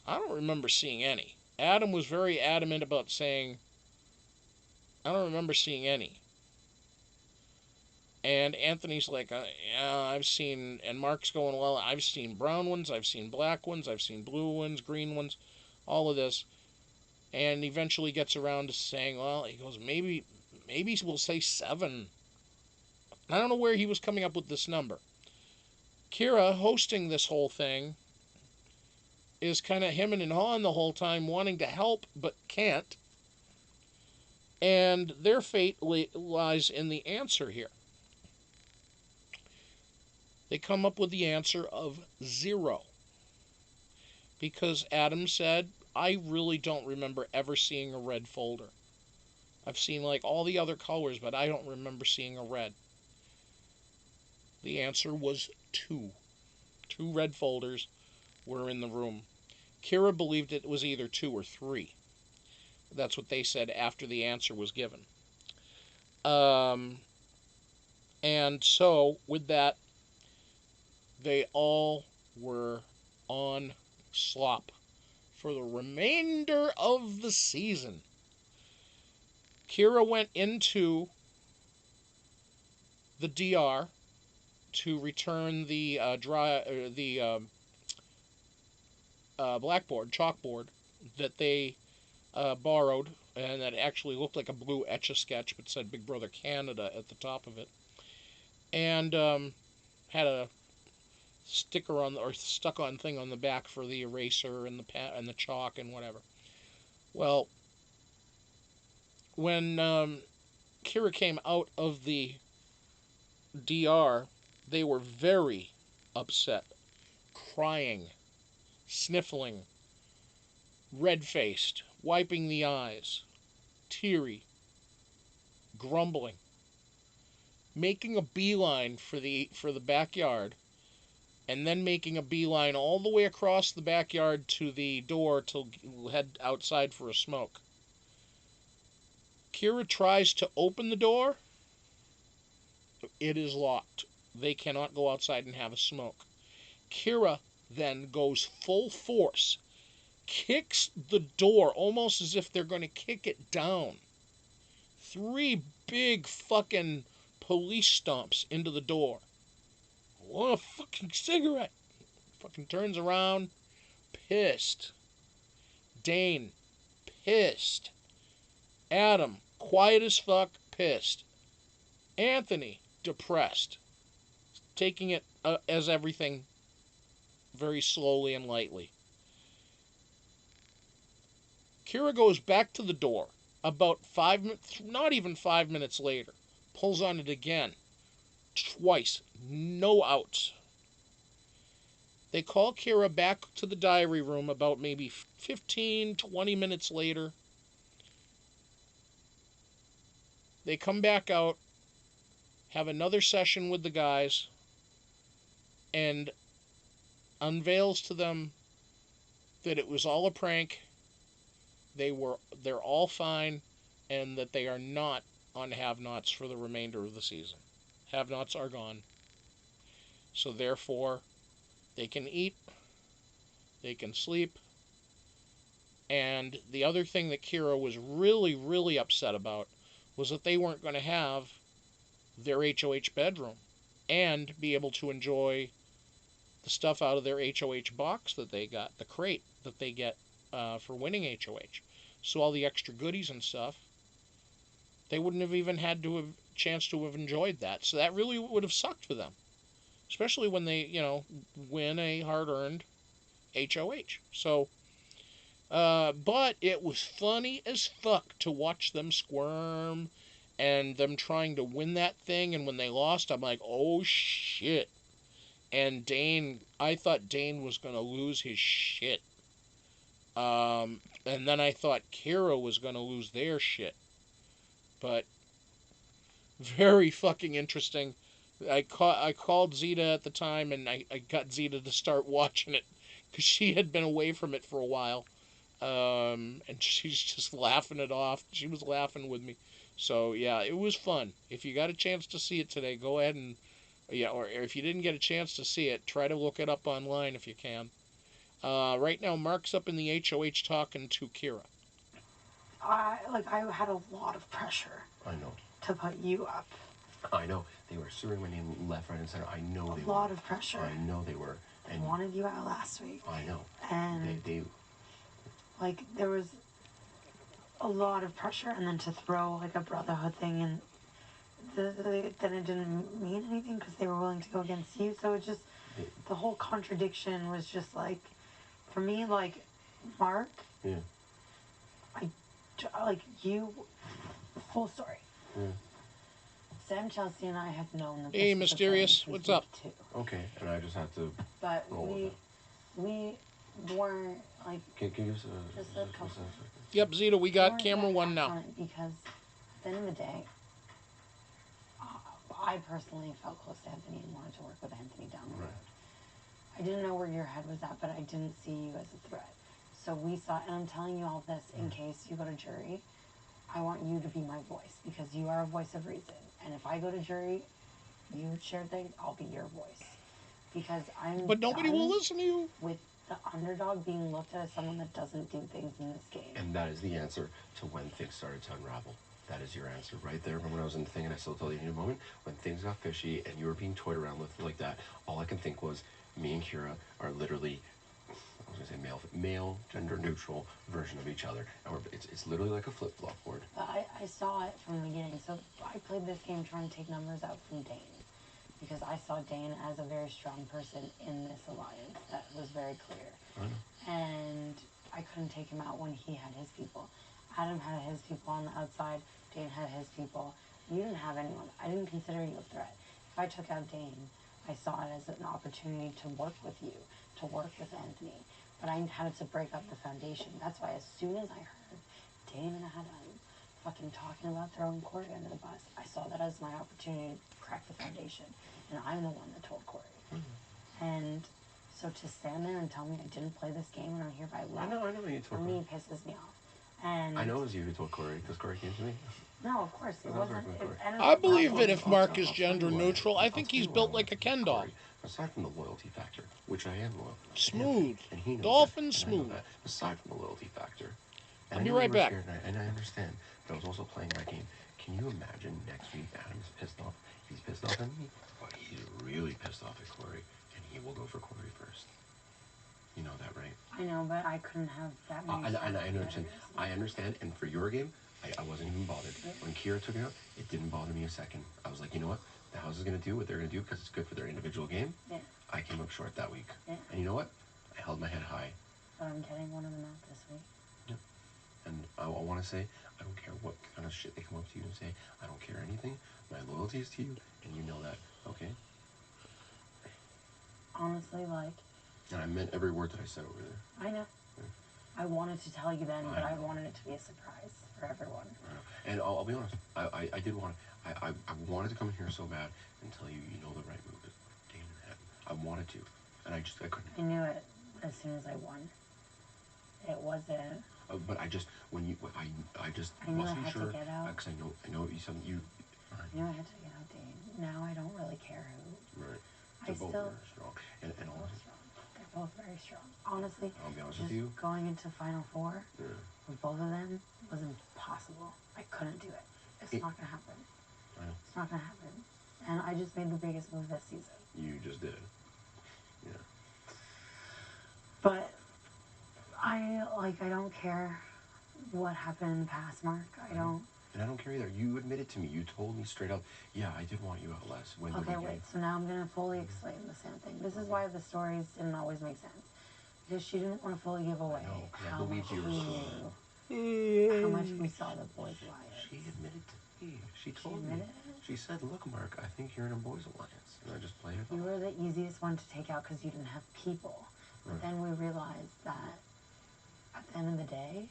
I don't remember seeing any. Adam was very adamant about saying, I don't remember seeing any. And Anthony's like, yeah, I've seen, and Mark's going, well, I've seen brown ones, I've seen black ones, I've seen blue ones, green ones, all of this. And eventually gets around to saying, well, he goes, maybe we'll say 7. I don't know where he was coming up with this number. Kiera, hosting this whole thing, is kind of hemming and hawing the whole time, wanting to help, but can't. And their fate lies in the answer here. They come up with the answer of 0. Because Adam said, I really don't remember ever seeing a red folder. I've seen like all the other colors, but I don't remember seeing a red. The answer was 2. 2 red folders were in the room. Kiera believed it was either 2 or 3. That's what they said after the answer was given. And so, with that, they all were on slop for the remainder of the season. Kiera went into the DR to return the chalkboard that they borrowed, and that actually looked like a blue Etch-a-Sketch, but said Big Brother Canada at the top of it, and had a sticker on or stuck-on thing on the back for the eraser and the chalk and whatever. Well, when Kiera came out of the DR, they were very upset, crying, sniffling, red-faced, wiping the eyes, teary, grumbling, making a beeline for the backyard, and then making a beeline all the way across the backyard to the door to head outside for a smoke. Kiera tries to open the door. It is locked. They cannot go outside and have a smoke. Kiera then goes full force, kicks the door almost as if they're going to kick it down. 3 big fucking police stomps into the door. I want a fucking cigarette. Fucking turns around, pissed. Dane, pissed. Adam, quiet as fuck, pissed. Anthony, depressed. Taking it as everything very slowly and lightly. Kiera goes back to the door about 5 minutes, not even 5 minutes later. Pulls on it again. Twice. No outs. They call Kiera back to the diary room about maybe 15, 20 minutes later. They come back out, have another session with the guys, and unveils to them that it was all a prank. They're all fine, and that they are not on have-nots for the remainder of the season. Have-nots are gone. So therefore, they can eat, they can sleep, and the other thing that Kiera was really, really upset about was that they weren't going to have their HOH bedroom and be able to enjoy the stuff out of their HOH box that they got, the crate that they get for winning HOH. So all the extra goodies and stuff, they wouldn't have even had to have chance to have enjoyed that. So that really would have sucked for them, especially when they, win a hard-earned HOH. So, but it was funny as fuck to watch them squirm and them trying to win that thing. And when they lost, I'm like, oh shit. And Dane, I thought Dane was going to lose his shit. And then I thought Kiera was going to lose their shit. But very fucking interesting. I called Zeta at the time, and I got Zeta to start watching it because she had been away from it for a while. And she's just laughing it off. She was laughing with me. So, yeah, it was fun. If you got a chance to see it today, go ahead and, or if you didn't get a chance to see it, try to look it up online if you can. Right now, Mark's up in the HOH talking to Kiera. I had a lot of pressure. I know. To put you up. I know. They were serving my name left, right, and center. I know they were. A lot of pressure. I know they were. And I wanted you out last week. I know. And there was a lot of pressure, and then to throw a brotherhood thing, and then it didn't mean anything because they were willing to go against you. So it just, the whole contradiction was just for me, Mark. Yeah. You, full story. Yeah. Sam, Chelsea, and I have known that. Hey, Mysterious, what's up? Too. Okay, and I just have to. But roll we weren't Can you give us just a couple. Yep, Zeta, we got camera 1 now. Because at the end of the day, I I personally felt close to Anthony and wanted to work with Anthony down the road. I didn't know where your head was at, but I didn't see you as a threat. So we saw, and I'm telling you all this in case you go to jury. I want you to be my voice because you are a voice of reason. And if I go to jury, you share things, I'll be your voice. Because But nobody will listen to you. With the underdog being looked at as someone that doesn't do things in this game. And that is the answer to when things started to unravel. That is your answer right there. Remember when I was in the thing and I still told you in a moment, when things got fishy and you were being toyed around with like that, all I can think was me and Kiera are literally, I was going to say male, gender neutral version of each other. And it's literally like a flip-flop board. I saw it from the beginning. So I played this game trying to take numbers out from Dane. Because I saw Dane as a very strong person in this alliance. That was very clear. I know. And I couldn't take him out when he had his people. Adam had his people on the outside. Dane had his people. You didn't have anyone. I didn't consider you a threat. If I took out Dane, I saw it as an opportunity to work with you, to work with Anthony. But I had to break up the foundation. That's why as soon as I heard Dane and Adam fucking talking about throwing Cory under the bus, I saw that as my opportunity to crack the foundation. And I'm the one that told Cory. And so to stand there and tell me I didn't play this game and I'm hereby left, I know you told for me, it pisses me off. And I know it was you who told Cory, because Cory came to me. no, of course, it wasn't. I believe that if Mark is gender neutral, I think he's built like a Ken doll. Aside from the loyalty factor, which I am loyal. Smooth. And he knows Dolphin that, smooth. Aside from the loyalty factor. I'll be right back. And I understand, but I was also playing my game. Can you imagine next week Adam's pissed off? He's pissed off at me, but he's really pissed off at Cory, and he will go for Cory first. You know that, right? I know, but I couldn't have that many. And I understand. I understand, and for your game, I wasn't even bothered. When Kiera took it out, it didn't bother me a second. I was like, you know what? The house is going to do what they're going to do because it's good for their individual game. Yeah. I came up short that week. Yeah. And you know what? I held my head high. But I'm getting one of them out this week. Yeah. And I want to say, I don't care what kind of shit they come up to you and say. I don't care anything. My loyalty is to you, and you know that, okay? Honestly, like... And I meant every word that I said over there. I know. Yeah. I wanted to tell you then, but I wanted it to be a surprise for everyone. And I'll be honest, I did want to, I wanted to come in here so bad and tell you, you know the right move is Dane and Adam. I wanted to, and I couldn't. I knew it as soon as I won. It wasn't... but I just, when you, I just I knew wasn't I had sure. to get out. Because I know you said you. I knew I had to get out Dane. Now I don't really care who. Right. I They're both still... very strong. And honestly, They're both very strong. Honestly, I'll be honest just with you. going into Final Four Yeah. with both of them was impossible. I couldn't do it. It's not going to happen. I know. It's not going to happen. And I just made the biggest move this season. You just did. Yeah. But I don't care what happened in the past, Mark. I don't. And I don't care either. You admitted to me. You told me straight up, yeah, I did want you out less. When Okay, wait. So now I'm going to fully explain the same thing. This is why the stories didn't always make sense. Because she didn't want to fully give away how much we knew, how much we saw the boys' alliance. She admitted to me. She told me. admitted it? She said, look, Mark, I think you're in a boys' alliance. And I just played it You off. were the easiest one to take out because you didn't have people. But then we realized that at the end of the day,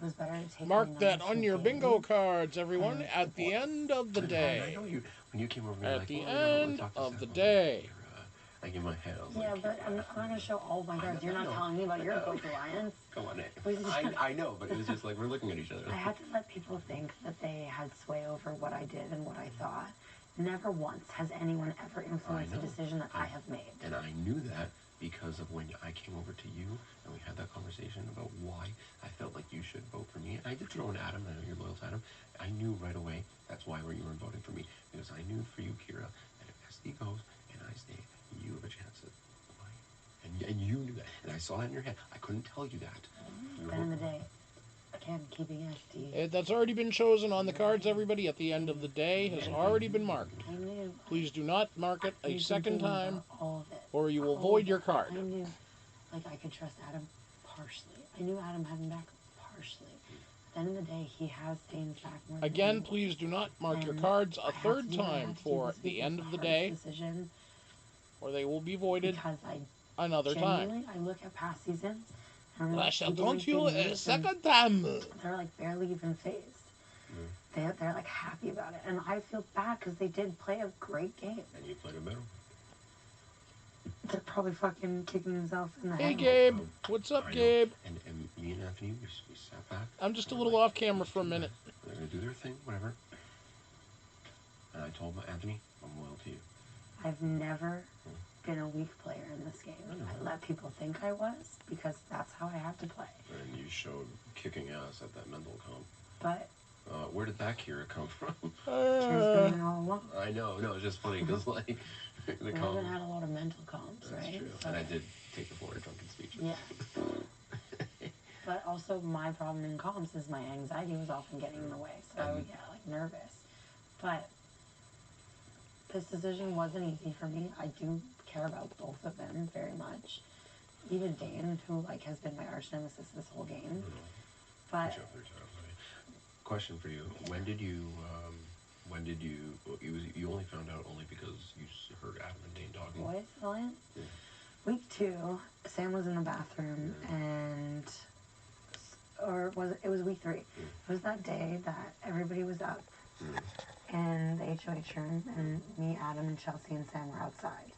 it was better to take Mark my that numbers on from your Dane. bingo cards, everyone, and at the boys. end of the I day. know you, when you came over, you were At like, the well, you know, end talk to of Stef. the I was day. Like, I give my head. I was Yeah, like, but I'm not going to show all my cards. You're not telling me about your boys' alliance. Come on, Please. I know, but it was just like we're looking at each other. I had to let people think that they had sway over what I did and what I thought. Never once has anyone ever influenced a know. decision that I have made. And I knew that because of when I came over to you and we had that conversation about why I felt like you should vote for me. And I did throw in Adam. I know you're loyal to Adam. I knew right away that's why you weren't voting for me. Because I knew for you, Kiera, that if SD goes and I stay, you have a chance at mine. And you knew that. And I saw that in your head. I couldn't tell you that. At the end of the day, again, keeping SD. That's already been chosen on the cards, everybody. At the end of the day has already been marked. I knew. Please do not mark it a We've been second thinking time, about all of it. or you will All void of your it. card. I knew, I could trust Adam partially. I knew Adam had him back partially. At the end of the day, he has Dane's back more than Again, anyone. please do not mark your And cards I a had third to do what I time had to do for this the week. end It of was the the hardest day, decision or they will be voided because I another time. genuinely, I look at past seasons and I'm I like, shall people taunt like you they a lose, second time. and they're like barely even phased. They're like happy about it, and I feel bad because they did play a great game. And you played a better. They're probably fucking kicking themselves in the Hey, head. Gabe. What's up, I know. Gabe? And me and Anthony, we sat back. I'm just a and we're little like, off camera for a minute. They're going to do their thing, whatever. And I told Anthony, I'm loyal to you. I've never been a weak player in this game. I let people think I was because that's how I have to play. And you showed kicking ass at that mental comp. But where did that Kiera come from? Kira's been all along. I know. No, it's just funny because like the We comp. haven't had a lot of mental comps, That's right? true. So, And I did take the forward drunken speech. yeah. But also my problem in comps is my anxiety was often getting in the way, so I would get like nervous. But this decision wasn't easy for me. I do care about both of them very much. Even Dane, who like has been my arch nemesis this whole game. But Question for you: When did you? You only found out only because you heard Adam and Dane talking. Boys Alliance? Yeah. Week 2, Sam was in the bathroom and it was week 3. It was that day that everybody was up in the HOH room and me, Adam, and Chelsea and Sam were outside.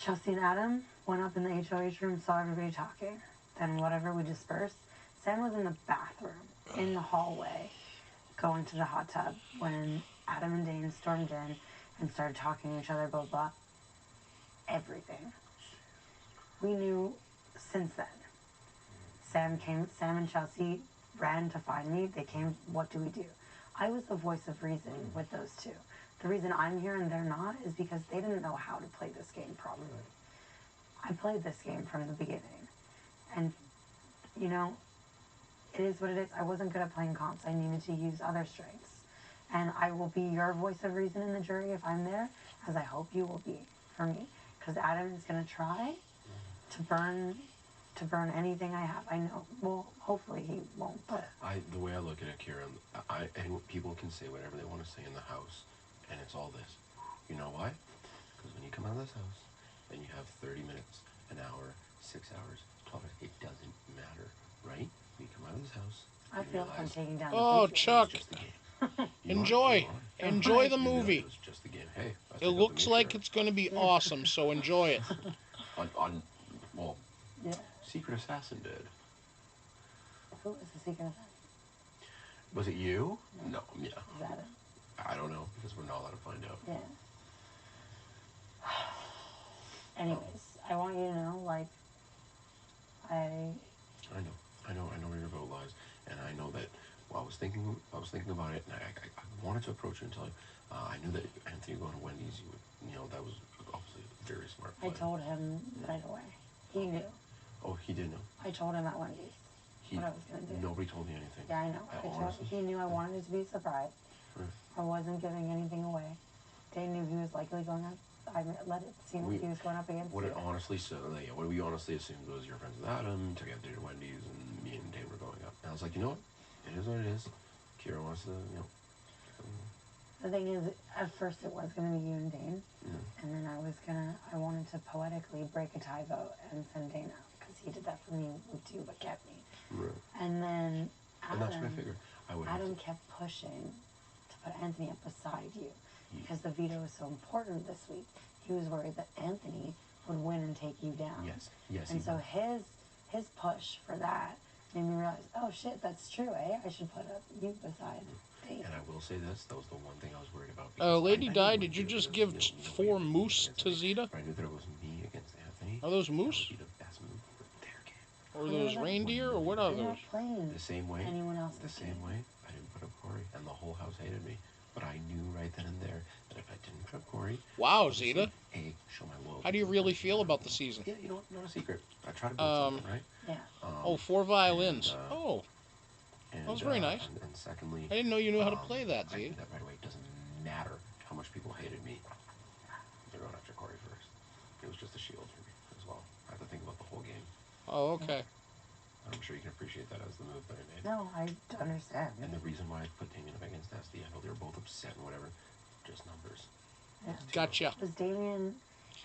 Chelsea and Adam went up in the HOH room, saw everybody talking. Then whatever, we dispersed. Sam was in the bathroom, in the hallway, going to the hot tub when Adam and Dane stormed in and started talking to each other, blah, blah. Everything. We knew since then. Sam and Chelsea ran to find me. They came, what do we do? I was the voice of reason with those two. The reason I'm here and they're not is because they didn't know how to play this game properly. I played this game from the beginning. And, you know, it is what it is. I wasn't good at playing comps. I needed to use other strengths. And I will be your voice of reason in the jury if I'm there, as I hope you will be for me. Because Adam is going to try to burn anything I have. I know. Well, hopefully he won't. But The way I look at it, Kiera, and people can say whatever they want to say in the house, and it's all this. You know why? Because when you come out of this house, and you have 30 minutes, an hour, 6 hours, 12 hours, it doesn't matter, right? When you come out of this house, I feel like I'm taking down the Oh, Patriots. Chuck. It was just a game. Enjoy. Enjoy the You know, movie. it was just a game. Hey, I It took out looks the like meteor. it's going to be awesome, so enjoy it. Well, Yeah. Secret Assassin did. Who is the secret of that? Was it you? No, yeah. Is that it? I don't know, because we're not allowed to find out. Yeah. Anyways, I want you to know, like, I know where your vote lies, and I know that. Well, I was thinking about it, and I wanted to approach you and tell you. I knew that Anthony going to Wendy's, that was obviously a very smart play. I told him right away. He knew. Oh, he did know. I told him at Wendy's what I was gonna do. Nobody told me anything. Yeah, I know. He knew I wanted it to be a surprise. I wasn't giving anything away. They knew he was likely going up. I let it seem like he was going up against What you. it honestly what we honestly assumed was your friends with Adam took Anthony to Wendy's, and me and Dane were going up. And I was like, you know what? It is what it is. Kiera wants to, The thing is, at first it was going to be you and Dane, and then I wanted to poetically break a tie vote and send Dane out, because he did that for me week 2, but kept me. Right. And then And that's what I figured. Adam kept pushing to put Anthony up beside you, because the veto was so important this week. He was worried that Anthony would win and take you down. Yes. And so his push for that made me realize, oh shit, that's true, eh? I should put up you beside Dane. And I will say this, that was the one thing I was worried about. Lady I Di, knew did you it just was, give nobody 4 would moose against to Anthony, Zeta? but I knew that it was me against Anthony. Are those That moose? would be the best move for their game. Or those reindeer? Or what are I'm those? not playing The same way. anyone else. The same way. I didn't put up Cory, and the whole house hated me. But I knew right then and there that if I didn't put up Cory, Wow, Zeta. show my loyalty. How do you really feel about the season? Yeah, not a secret. I try to build something, right? Yeah. 4 violins. And, that was very nice. And secondly, I didn't know you knew how to play that, I Z. knew that right away. It doesn't matter how much people hated me. They're going after Cory first. It was just a shield for me as well. I have to think about the whole game. Oh, okay. I'm sure you can appreciate that as the move that I made. No, I understand. And the reason why I put Damien up against SD, I know they were both upset and whatever, just numbers. Yeah. Gotcha. Was Damien,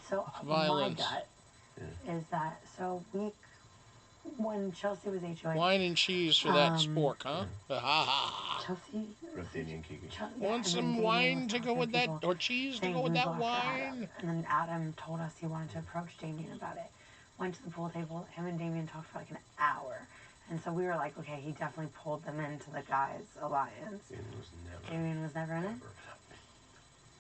so Violence. my gut is that, so week when Chelsea was HOH. Wine and cheese for that spork, huh? Ha ha ha. Chelsea. Damien Kiki. Want some wine to go with that, or cheese to go with that wine? And then Adam told us he wanted to approach Damien about it. Went to the pool table. Him and Damien talked for like an hour. And so we were like, okay, he definitely pulled them into the guys' alliance. Damien was never in it?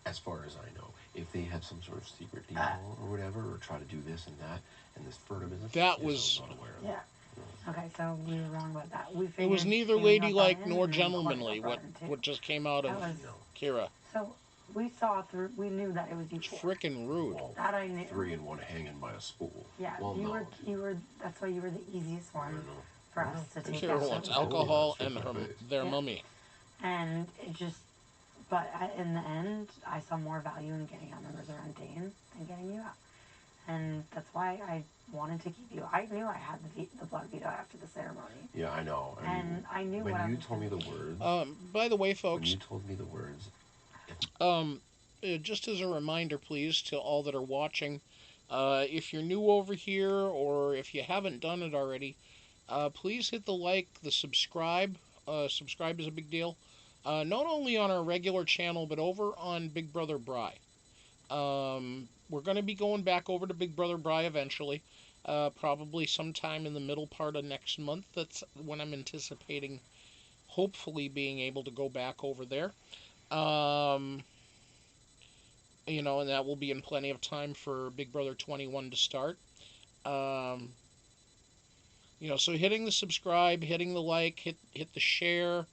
As far as I know. If they had some sort of secret deal or whatever, or try to do this and that, and this further business, that was not aware of. Yeah. Okay, so we were wrong about that. It was neither ladylike nor gentlemanly what just came out of Kiera. So we saw through. We knew that it was you. Frickin' rude. Well, that I knew. 3 and 1 hanging by a spool. Yeah, well, you were. That's why you were the easiest one for us to take. Kiera wants alcohol and their mummy. And it just. But in the end, I saw more value in getting out members around Dane than getting you out. And that's why I wanted to keep you. I knew I had the blood veto after the ceremony. Yeah, I know. And I knew when what I you was told me the words. By the way, folks. When you told me the words. Just as a reminder, please, to all that are watching, if you're new over here or if you haven't done it already, please hit the like, the subscribe. Subscribe is a big deal. Not only on our regular channel, but over on Big Brother Bry. We're going to be going back over to Big Brother Bry eventually. Probably sometime in the middle part of next month. That's when I'm anticipating, hopefully, being able to go back over there. You know, and that will be in plenty of time for Big Brother 21 to start. You know, so hitting the subscribe, hitting the like, hit the share.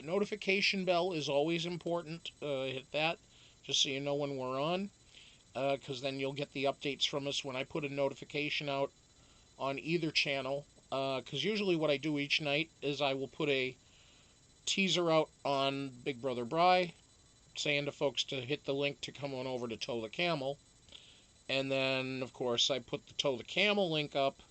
Notification bell is always important. Hit that just so you know when we're on, because then you'll get the updates from us when I put a notification out on either channel. Because usually what I do each night is I will put a teaser out on Big Brother Bry, saying to folks to hit the link to come on over to Tow the Camel. And then, of course, I put the Tow the Camel link up,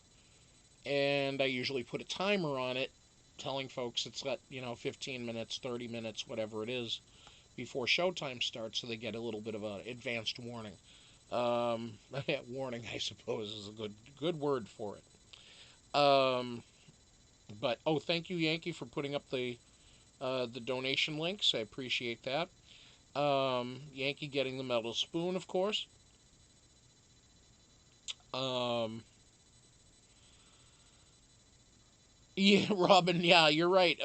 and I usually put a timer on it, telling folks it's got, 15 minutes, 30 minutes, whatever it is, before showtime starts, so they get a little bit of an advanced warning. Warning, I suppose, is a good word for it. But, thank you, Yankee, for putting up the donation links. I appreciate that. Yankee getting the metal spoon, of course. Yeah, Robin. Yeah, you're right.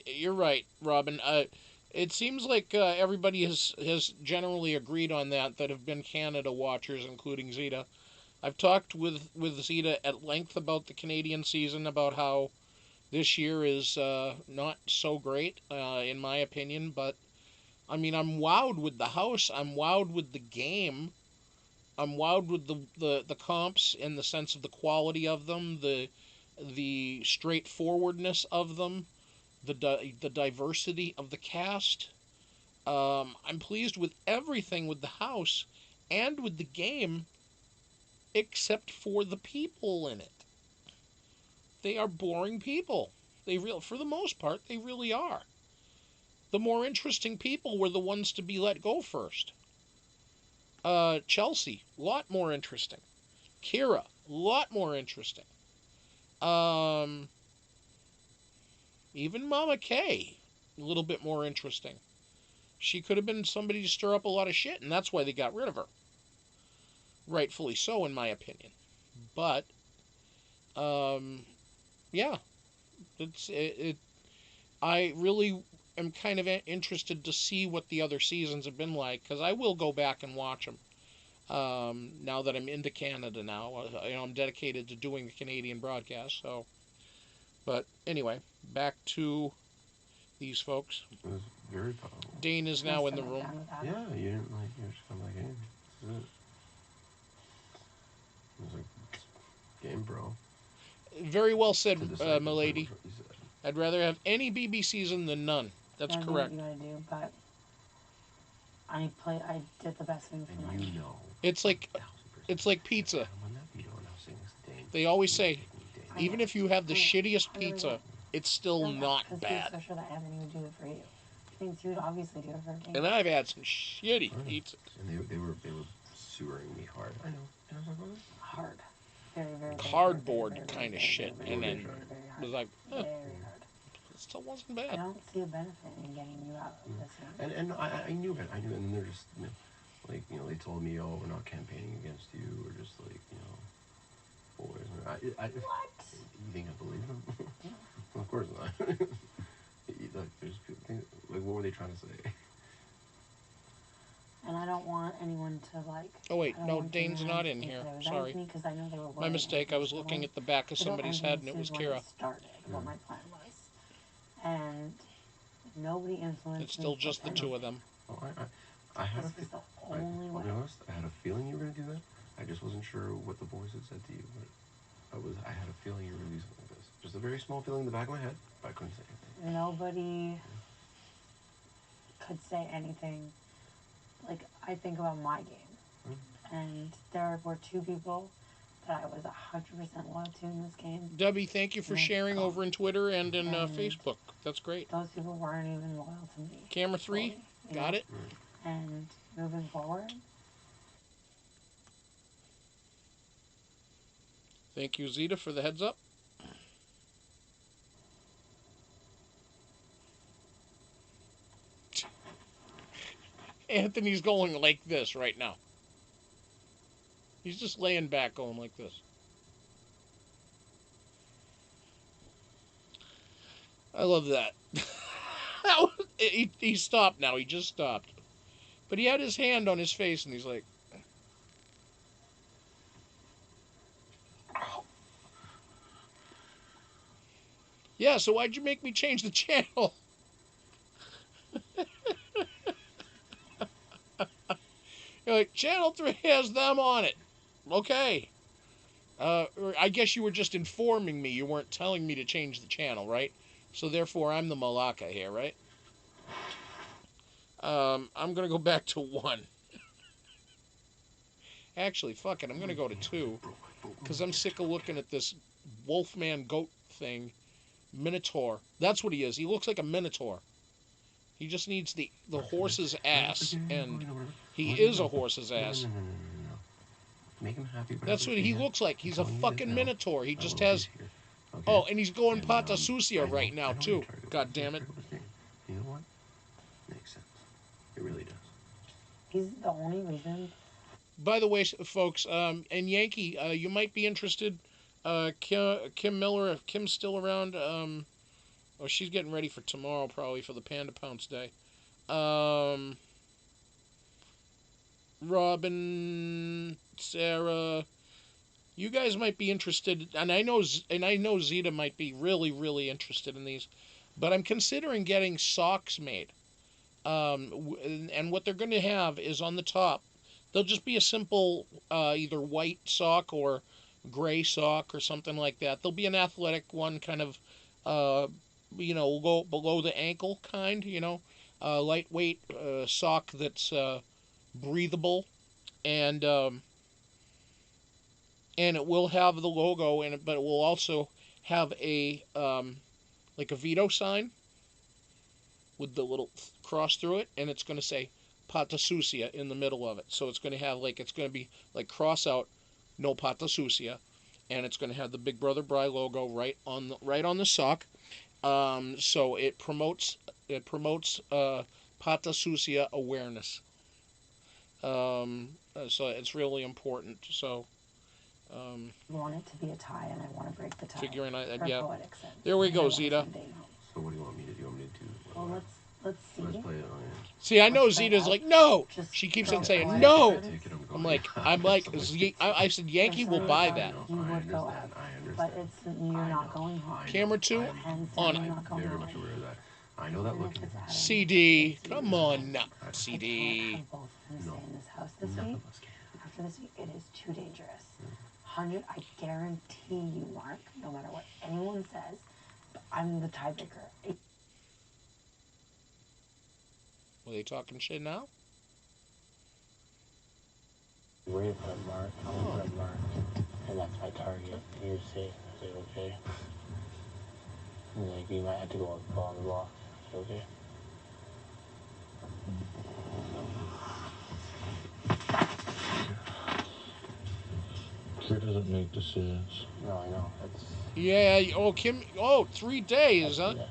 You're right, Robin. It seems like everybody has generally agreed on that have been Canada watchers, including Zeta. I've talked with Zeta at length about the Canadian season, about how this year is not so great, in my opinion. But I mean, I'm wowed with the house. I'm wowed with the game. I'm wowed with the comps in the sense of the quality of them, the straightforwardness of them, the diversity of the cast. I'm pleased with everything with the house and with the game, except for the people in it. They are boring people. For the most part, they really are. The more interesting people were the ones to be let go first. Chelsea, a lot more interesting. Kiera, a lot more interesting. Even Mama Kay, a little bit more interesting. She could have been somebody to stir up a lot of shit, and that's why they got rid of her. Rightfully so, in my opinion. But, yeah. I really am kind of interested to see what the other seasons have been like, because I will go back and watch them. Now that I'm into Canada now, I'm dedicated to doing the Canadian broadcast. So, but anyway, back to these folks. It was very powerful. Dane is now in the room. Yeah, you didn't you just come like, hey, this is it. It was like, game, bro. Very well said, milady. I'd rather have any BB season than none. That's correct. I know what you gotta do, but I did the best thing for me. It's like pizza. They always say, even if you have the shittiest pizza, it's still not bad. So sure that Evan would do it for you. He thinks you would obviously do it for him. And I've had some shitty pizzas. And they were sewering me hard. I know. And I was like, hard. very, very, very cardboard very, kind of very, shit, very, and very, then very, very hard. was like, Very hard. it still wasn't I bad. don't see a benefit in getting you out of this game. And I knew it. And then they're just, like, they told me, oh, we're not campaigning against you. We're just like, boys. What? You think I believe them? Yeah. Well, of course not. Like, there's people, like, what were they trying to say? And I don't want anyone to like. Oh wait, I don't no, want Dane's Damien not to in think here. that it was Sorry. me, 'cause I know they were My worried mistake. I was looking at the back of somebody's head, and it was Kyra. Started what my plan was, and nobody influenced. It's still me just the with two of anything. them. Oh, I had This is the only I'll way. be honest, I had a feeling you were going to do that. I just wasn't sure what the boys had said to you, but I had a feeling you were going to do something like this. Just a very small feeling in the back of my head, but I couldn't say anything. Nobody could say anything. Like, I think about my game, and there were two people that I was 100% loyal to in this game. Debbie, thank you for And sharing gone. over in Twitter and in And Facebook. That's great. Those people weren't even loyal to me. Camera 3, fully, you got know? it. And moving forward, Thank you, Zeta, for the heads up. Anthony's going like this right now. He's just laying back going like this. I love that. He stopped now. He just stopped. But he had his hand on his face and he's like... Yeah, so why'd you make me change the channel? You're like, Channel 3 has them on it. Okay. I guess you were just informing me. You weren't telling me to change the channel, right? So therefore, I'm the Malaka here, right? I'm going to go back to 1. Actually, fuck it. I'm going to go to 2. Because I'm sick of looking at this Wolfman goat thing. Minotaur. That's what he is. He looks like a Minotaur. He just needs the horse's ass. And he is a horse's ass. No. Make him happy. That's what he looks like. He's a fucking Minotaur. He just has... Oh, and he's going Pata Sucia right now, too. God damn it. You know what? Makes sense. It really does. he's the only reason. By the way, folks, and Yankee, you might be interested. Kim Miller, if Kim's still around, she's getting ready for tomorrow, probably, for the Panda Pounce Day. Robin, Sarah, you guys might be interested, and I know Zeta might be really, really interested in these, but I'm considering getting socks made. And what they're going to have is on the top, they'll just be a simple either white sock or gray sock or something like that. There'll be an athletic one, kind of, will go below the ankle kind, lightweight sock that's breathable, and it will have the logo in it, but it will also have a like a veto sign with the little cross through it, and it's going to say Pata Sucia in the middle of it. So it's going to have it's going to be like cross out, no Pata Sucia, and it's going to have the Big Brother Bri logo right on the sock. So it promotes Pata Sucia awareness. So it's really important. So. I want it to be a tie, and I want to break the tie. Figuring for yeah. poetic sense. There we And go, I want Zeta. some Dane home. So what do you want me to do? You want me to do? Well, let's see. Let's play it on it. See, I know Let's play Zeta's out. like, no. Just She keeps throw on it saying away. no. Take it, I'm I said Yankee will buy that. You would go out, but you're not going home. Camera 2 Hands on down, it. you're not going Very home. much aware of that. I know that Even look. if it's Adam. CD, come on now, I can't CD. have both of them stay in this house this None week. of us can. After this week, it is too dangerous. 100, I guarantee you, Mark, no matter what anyone says, I'm the tiebreaker. Were they talking shit now? Where you put a mark, I'm gonna put a mark, and that's my target. You say, is it okay? And like, you might have to go on the block. Is it okay? Kiera doesn't make decisions. No, I know. It's... Yeah. Oh, Kim. Oh, 3 days, huh? Yeah.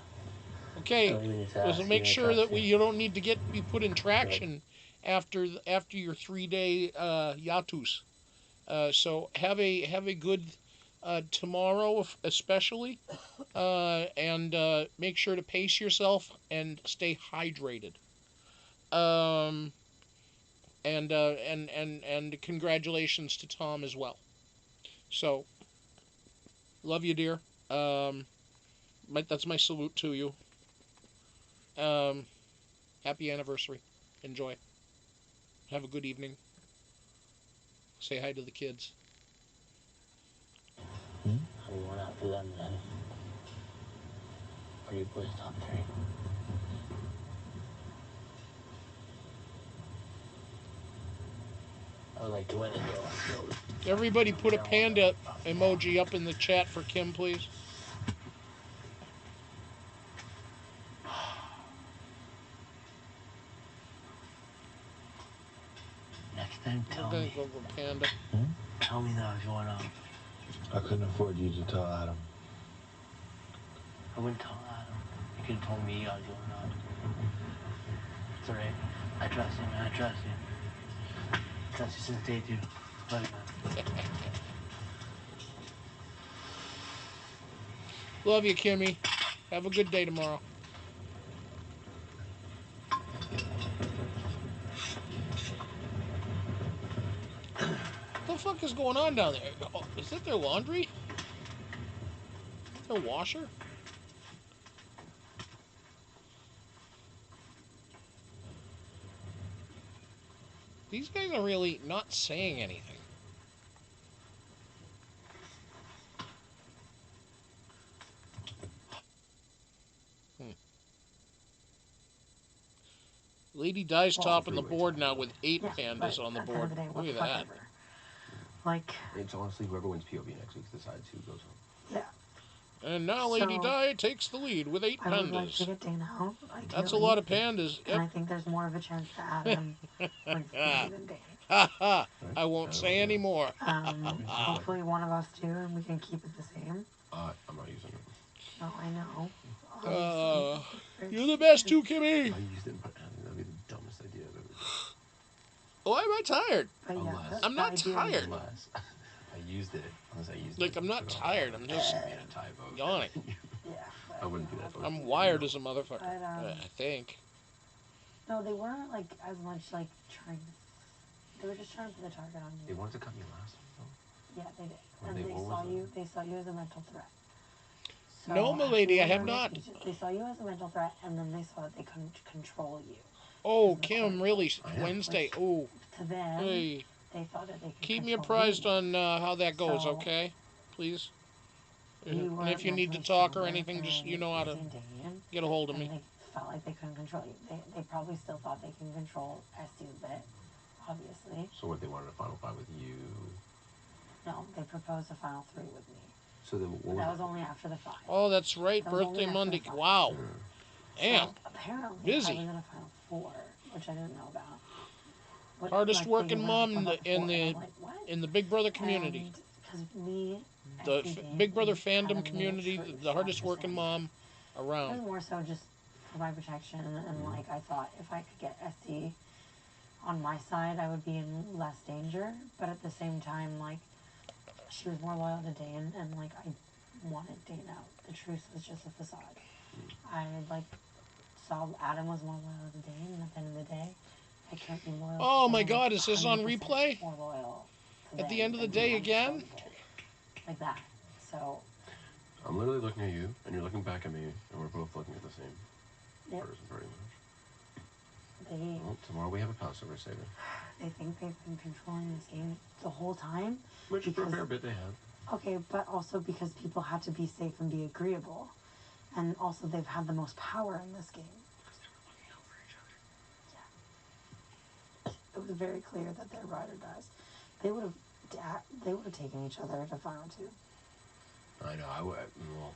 Okay. So make sure that you don't need to be put in traction after your 3-day hiatus. So have a good tomorrow, especially, and make sure to pace yourself and stay hydrated. And congratulations to Tom as well. So, love you, dear. That's my salute to you. Happy anniversary. Enjoy. Have a good evening. Say hi to the kids. I'm going after them then. Are you boys top 3? I would like to win it though. Everybody put a panda emoji up in the chat for Kim, please. Next time, tell me. Go for panda. Tell me that if you want to. I couldn't afford you to tell Adam. I wouldn't tell Adam. You could have told me I was going on. It's alright. I trust you, man. I trust you. I trust you since day 2. Love you, man. Love you, Kimmy. Have a good day tomorrow. What the fuck is going on down there? Oh, is that their laundry? Their washer? These guys are really not saying anything. Lady Dice top on the board now with 8 pandas on the board. Look at that. Like, it's honestly whoever wins POV next week decides who goes home. Yeah. And now Lady Di takes the lead with 8 pandas. I would like to get Dane out. That's a lot of pandas. And I think there's more of a chance that Adam wins POV than Dane. Ha ha! I won't say any more. Hopefully one of us do, and we can keep it the same. I'm not using it. No, I know. You're the best too, Kimmy. I used it and put it in. That'd be the dumbest idea I've ever done. Why am I tired? Unless, I'm not tired. Unless I used it. Like, I'm not tired. I'm just yawning. I wouldn't do that. I'm wired as a motherfucker. I think. No, they weren't like as much like trying. They were just trying to put the target on you. They wanted to cut me last though. Yeah, they did. And they saw you as a mental threat. So no, milady, I have not. They saw you as a mental threat, and then they saw that they couldn't control you. Oh, Kim, really? Wednesday. Oh. To them, hey. They thought that they could keep me apprised on how that goes, okay? Please. And if you need to talk or anything, just you know how to get a hold of me. They felt like they couldn't control you. They probably still thought they can control SU a bit, obviously. So what, they wanted a final 5 with you? No, they proposed a final 3 with me. So then what that was only after the 5. Oh, that's right. Birthday Monday. Wow. Damn. So apparently busy. I was in a final 4, which I didn't know about. But, hardest working mom in the Big Brother community. The Big Brother fandom community, the hardest working mom around. It was more so just for my protection, and like I thought if I could get SC on my side, I would be in less danger. But at the same time, like she was more loyal to Dane, and like I wanted Dane out. The truth was just a facade. I like saw Adam was more loyal to Dane, and at the end of the day, I can't be loyal. Oh my God, is this on replay? More loyal at the end of the day again? Like that. So. I'm literally looking at you, and you're looking back at me, and we're both looking at the same person, pretty much. Well, tomorrow we have a Passover Seder. They think they've been controlling this game the whole time. Which for a fair bit they have. Okay, but also because people had to be safe and be agreeable. And also they've had the most power in this game. Because they were looking out for each other. Yeah. It was very clear that they're ride or dies. They would have taken each other to final 2. I know, well...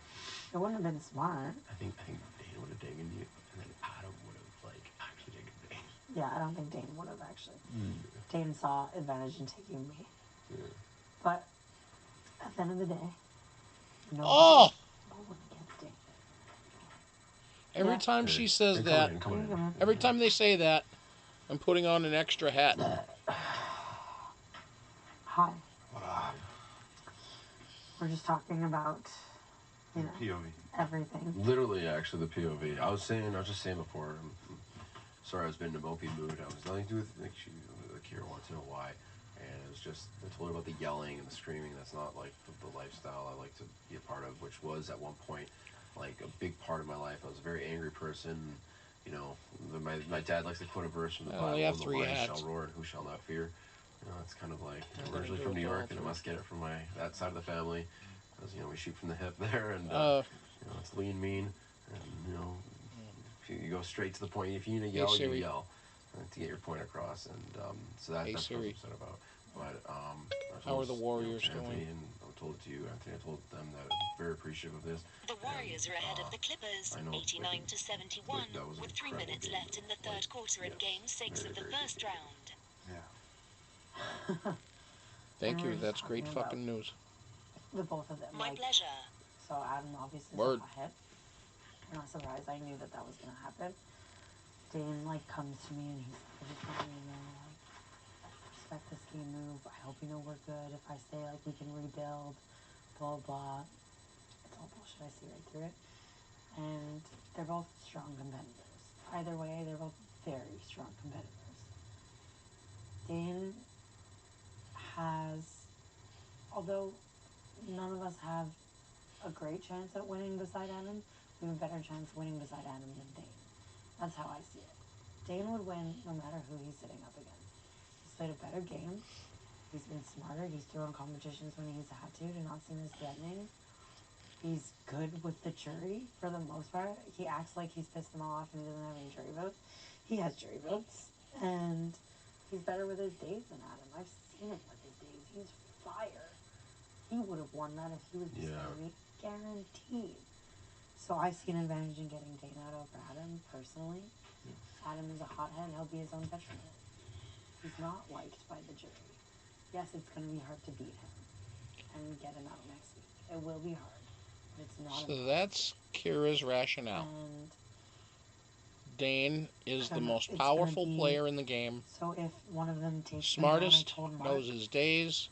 It wouldn't have been smart. I think Dane would have taken you, and then Adam would have, like, actually taken Dane. Yeah, I don't think Dane would have, actually. Dane saw advantage in taking me. Yeah. But At the end of the day, nobody Oh! will win against Dane. Every Yeah. time she says Hey, that, come on in. every time they say that, I'm putting on an extra hat. Hi. We're just talking about, you know, POV. everything. Literally, actually, the POV. I was just saying before. Sorry, I was in a mopey mood. I was nothing to do with Kiera wanted to know why, and it was just I told her about the yelling and the screaming. That's not like the lifestyle I like to be a part of, which was at one point like a big part of my life. I was a very angry person. You know, my dad likes to quote a verse from the Bible: have "The 3 lion hats. shall roar, and who shall not fear." You know, it's kind of like I'm originally gonna from do New it York, all and I must get it from that side of the family, because you know we shoot from the hip there, and you know it's lean, mean, and you know you go straight to the point. If you need to yell, you yell to get your point across, and so that's what I'm upset about. But I how are the Warriors Anthony, doing? and I told it to you, Anthony. I told them that I'm very appreciative of this. The Warriors are ahead of the Clippers, 89 to 71, with 3 minutes left in the third quarter in Game 6 of the first round. Yeah. Thank you. That's great fucking news. The both of them. My pleasure. So Adam obviously Word. saw a hit. I'm not surprised. I knew that was gonna happen. Dane comes to me and he's like, I just want you to know, I respect this game move. I hope you know we're good. If I say we can rebuild, blah blah. It's all bullshit. I see right through it. And they're both strong competitors. Either way, they're both very strong competitors. Dane has, although none of us have a great chance at winning beside Adam, we have a better chance winning beside Adam than Dane. That's how I see it. Dane would win no matter who he's sitting up against. He's played a better game. He's been smarter. He's thrown competitions when he's had to not seem as threatening. He's good with the jury for the most part. He acts like he's pissed them all off and he doesn't have any jury votes. He has jury votes. And he's better with his days than Adam. I've seen him with his days. He's fire. He would have won that if he was beside me. Guaranteed. So I see an advantage in getting Dane out over Adam, personally. Adam is a hothead, he'll be his own detriment. He's not liked by the jury. Yes, it's going to be hard to beat him and get him out next week. It will be hard, but it's not So that's Kiera's rationale. And Dane is the most powerful player in the game. So if one of them takes smartest, them down, I told Mark, knows his days,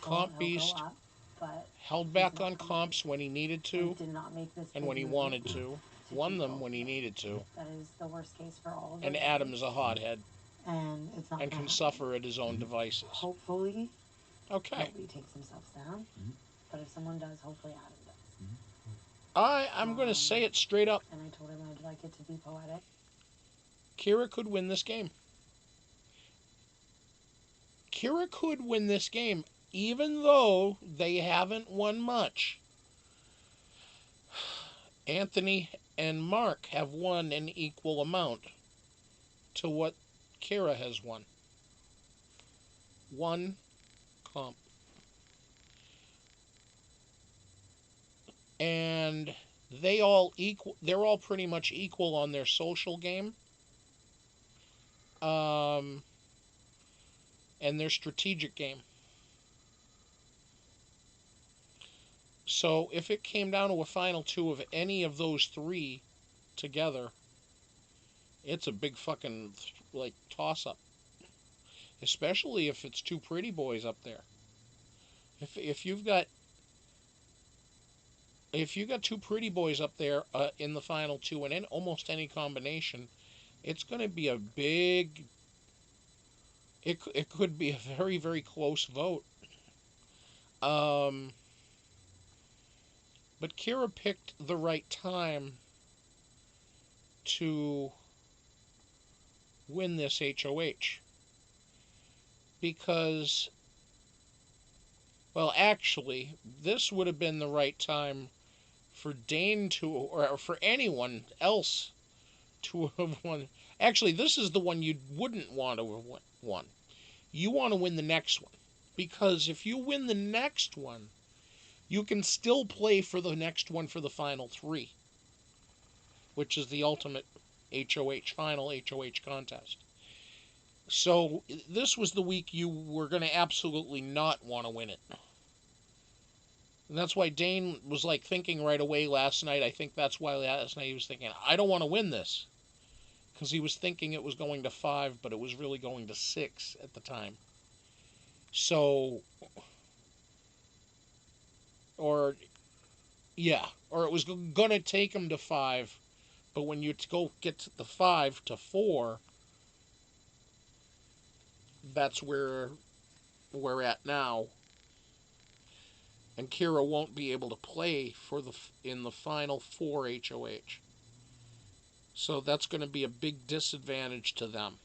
comp beast, up, but held back on comps when he needed to, did not make this and when he wanted to, won them when he needed to. That is the worst case for all of us. And Adam's a hothead. And it's not and can suffer at his own devices. Hopefully, okay. Nobody takes themselves down. But if someone does, hopefully Adam does. I'm going to say it straight up. And I told him I'd like it to be poetic. Kiera could win this game. Kiera could win this game, even though they haven't won much. Anthony and Mark have won an equal amount to what Kiera has won. 1 comp. And they're all pretty much equal on their social game. And their strategic game. So if it came down to a final 2 of any of those 3 together, it's a big fucking toss-up. Especially if it's 2 pretty boys up there. If you've got 2 pretty boys up there in the final 2 and in almost any combination, it's going to be a big. It could be a very, very close vote. But Kiera picked the right time to win this HOH. Because, well, actually, this would have been the right time for Dane to, or for anyone else to have won. Actually, this is the one you wouldn't want to have won. You want to win the next one. Because if you win the next one, you can still play for the next one for the final 3. Which is the ultimate final HOH contest. So, this was the week you were going to absolutely not want to win it. And that's why Dane was like thinking right away last night. I think that's why last night he was thinking, I don't want to win this. Because he was thinking it was going to 5, but it was really going to 6 at the time. So, or it was going to take him to 5, but when you go get to the 5 to 4, that's where we're at now. And Kiera won't be able to play in the final 4 HOH. So that's going to be a big disadvantage to them.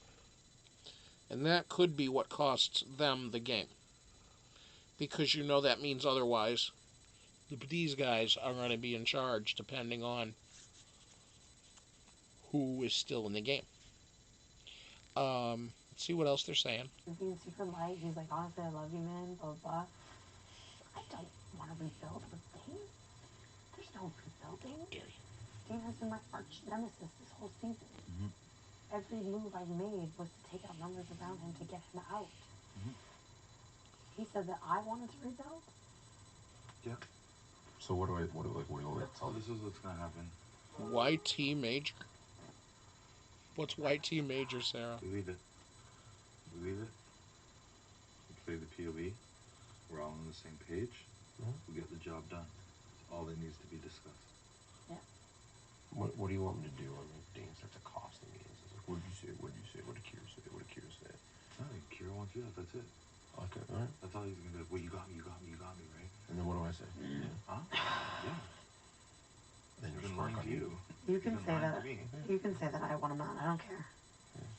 And that could be what costs them the game. Because that means otherwise these guys are going to be in charge depending on who is still in the game. Let's see what else they're saying. Being super light, he's like, honestly, I love you, man, blah, blah. I don't want to rebuild with Dane. There's no rebuilding. Dane has been my arch nemesis this whole season. Mm-hmm. Every move I made was to take out numbers around him to get him out. Mm-hmm. He said that I wanted to rebuild. Yeah. So what do you want me to tell you? This is what's gonna happen. YT Major? What's YT Major, Sarah? We leave it. We play the POV. We're all on the same page. Mm-hmm. We get the job done. That's all that needs to be discussed. Yeah. What do you want me to do? I mean, Dane starts accosting me. He's like, what did you say? What did you say? What did Kiera say? What did Kiera say? I think Kiera wants you out. That's it. Okay, all right. That's all he's gonna be like, well, you got me, right? And then what do I say? Huh? Yeah. Then you're just lying to you. You can say that. You can say that I want him out. I don't care.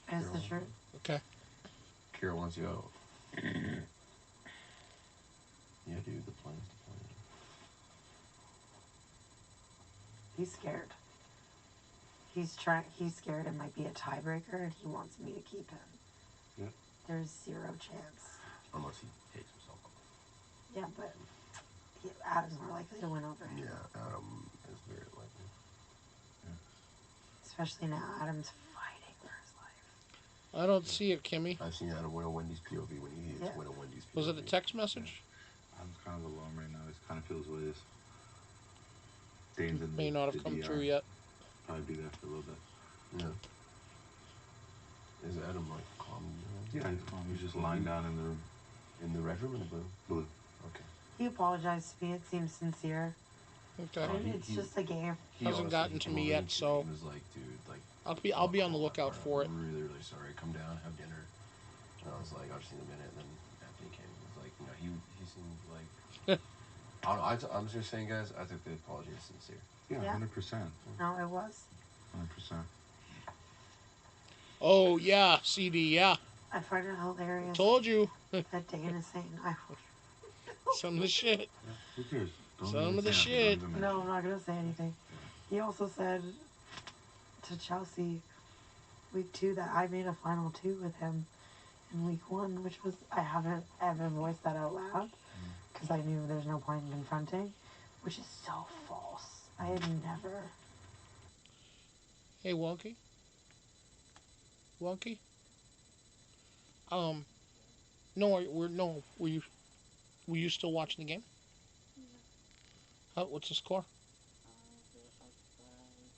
Yeah. It's the truth. Okay. Kiera wants you out. Yeah, dude, the plan's the plan. He's scared. He's scared it might be a tiebreaker and he wants me to keep him. Yeah. There's 0 chance. Unless he takes himself off. Yeah, but Adam's more likely to win over him. Yeah, Adam is very likely. Yeah. Especially now, Adam's fighting for his life. I don't see it, Kimmy. I've seen Adam win a Wendy's POV when he hits win a Wendy's POV. Was it a text message? I'm kind of alone right now. It kind of feels what it is. Dane's in May not have come through yet. Probably be there for a little bit. Yeah. Is Adam like calm? Yeah, he's calm. He's just lying down in the red room or the blue? Blue. Okay. He apologized to me. It seems sincere. Okay. It's just a game. He hasn't gotten to me yet, so he was like, dude, like, I'll be on the lookout for it. I'm really, really sorry. Come down, have dinner. And I was like, I'll just need a minute. And then Anthony came. He was like, he seemed like. I'm just saying, guys. I think the apology is sincere. Yeah, 100%. No, it was. 100%. Oh yeah, CD, yeah. I find it hilarious. Told you. That Dane is saying I. Some of the shit. Yeah, who cares? Some of the shit. No, I'm not gonna say anything. He also said to Chelsea week 2 that I made a final 2 with him in week 1, which was I haven't ever voiced that out loud because I knew there's no point in confronting, which is so false. I had never. Hey, Wonky. Wonky. Were you still watching the game? Yeah. What's the score? We're up by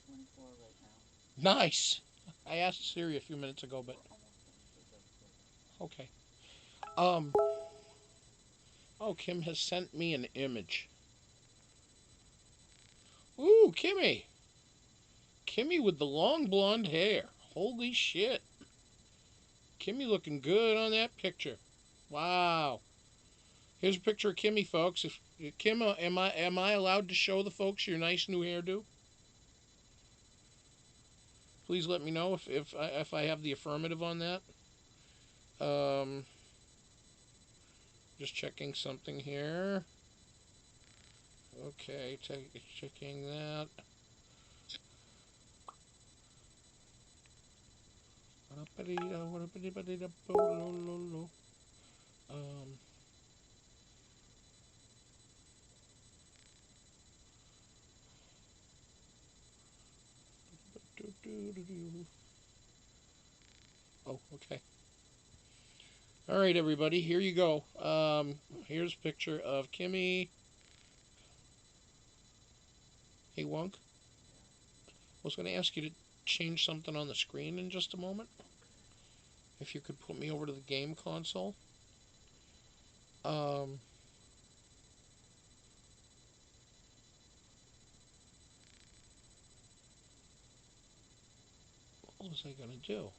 24 right now. Nice. I asked Siri a few minutes ago, but okay. Oh, Kim has sent me an image. Ooh, Kimmy with the long blonde hair. Holy shit. Kimmy looking good on that picture. Wow. Here's a picture of Kimmy, folks. Kim, am I allowed to show the folks your nice new hairdo? Please let me know if I have the affirmative on that. Just checking something here. Okay, checking that. Oh, okay. All right, everybody, here you go. Here's a picture of Kimmy. Hey, Wong. I was going to ask you to change something on the screen in just a moment. If you could put me over to the game console. What was I going to do?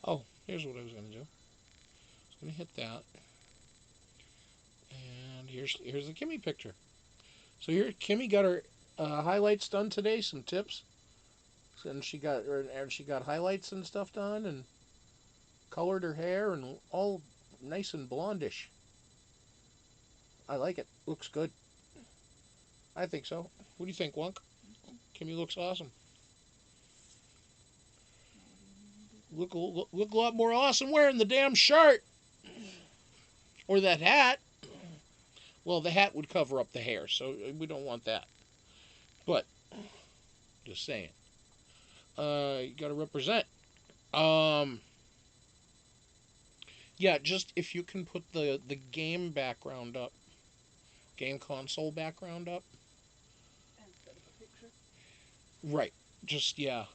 Oh, here's what I was going to do. I was going to hit that. And here's the Kimmy picture. So here, Kimmy got her highlights done today, some tips. And she got highlights and stuff done, and colored her hair, and all nice and blondish. I like it. Looks good. I think so. What do you think, Wonk? Kimmy looks awesome. Look a lot more awesome wearing the damn shirt. Or that hat. Well, the hat would cover up the hair, so we don't want that. But, just saying. You gotta represent. Yeah, just if you can put the game background up. Game console background up. Instead of a picture? Right. Just, yeah,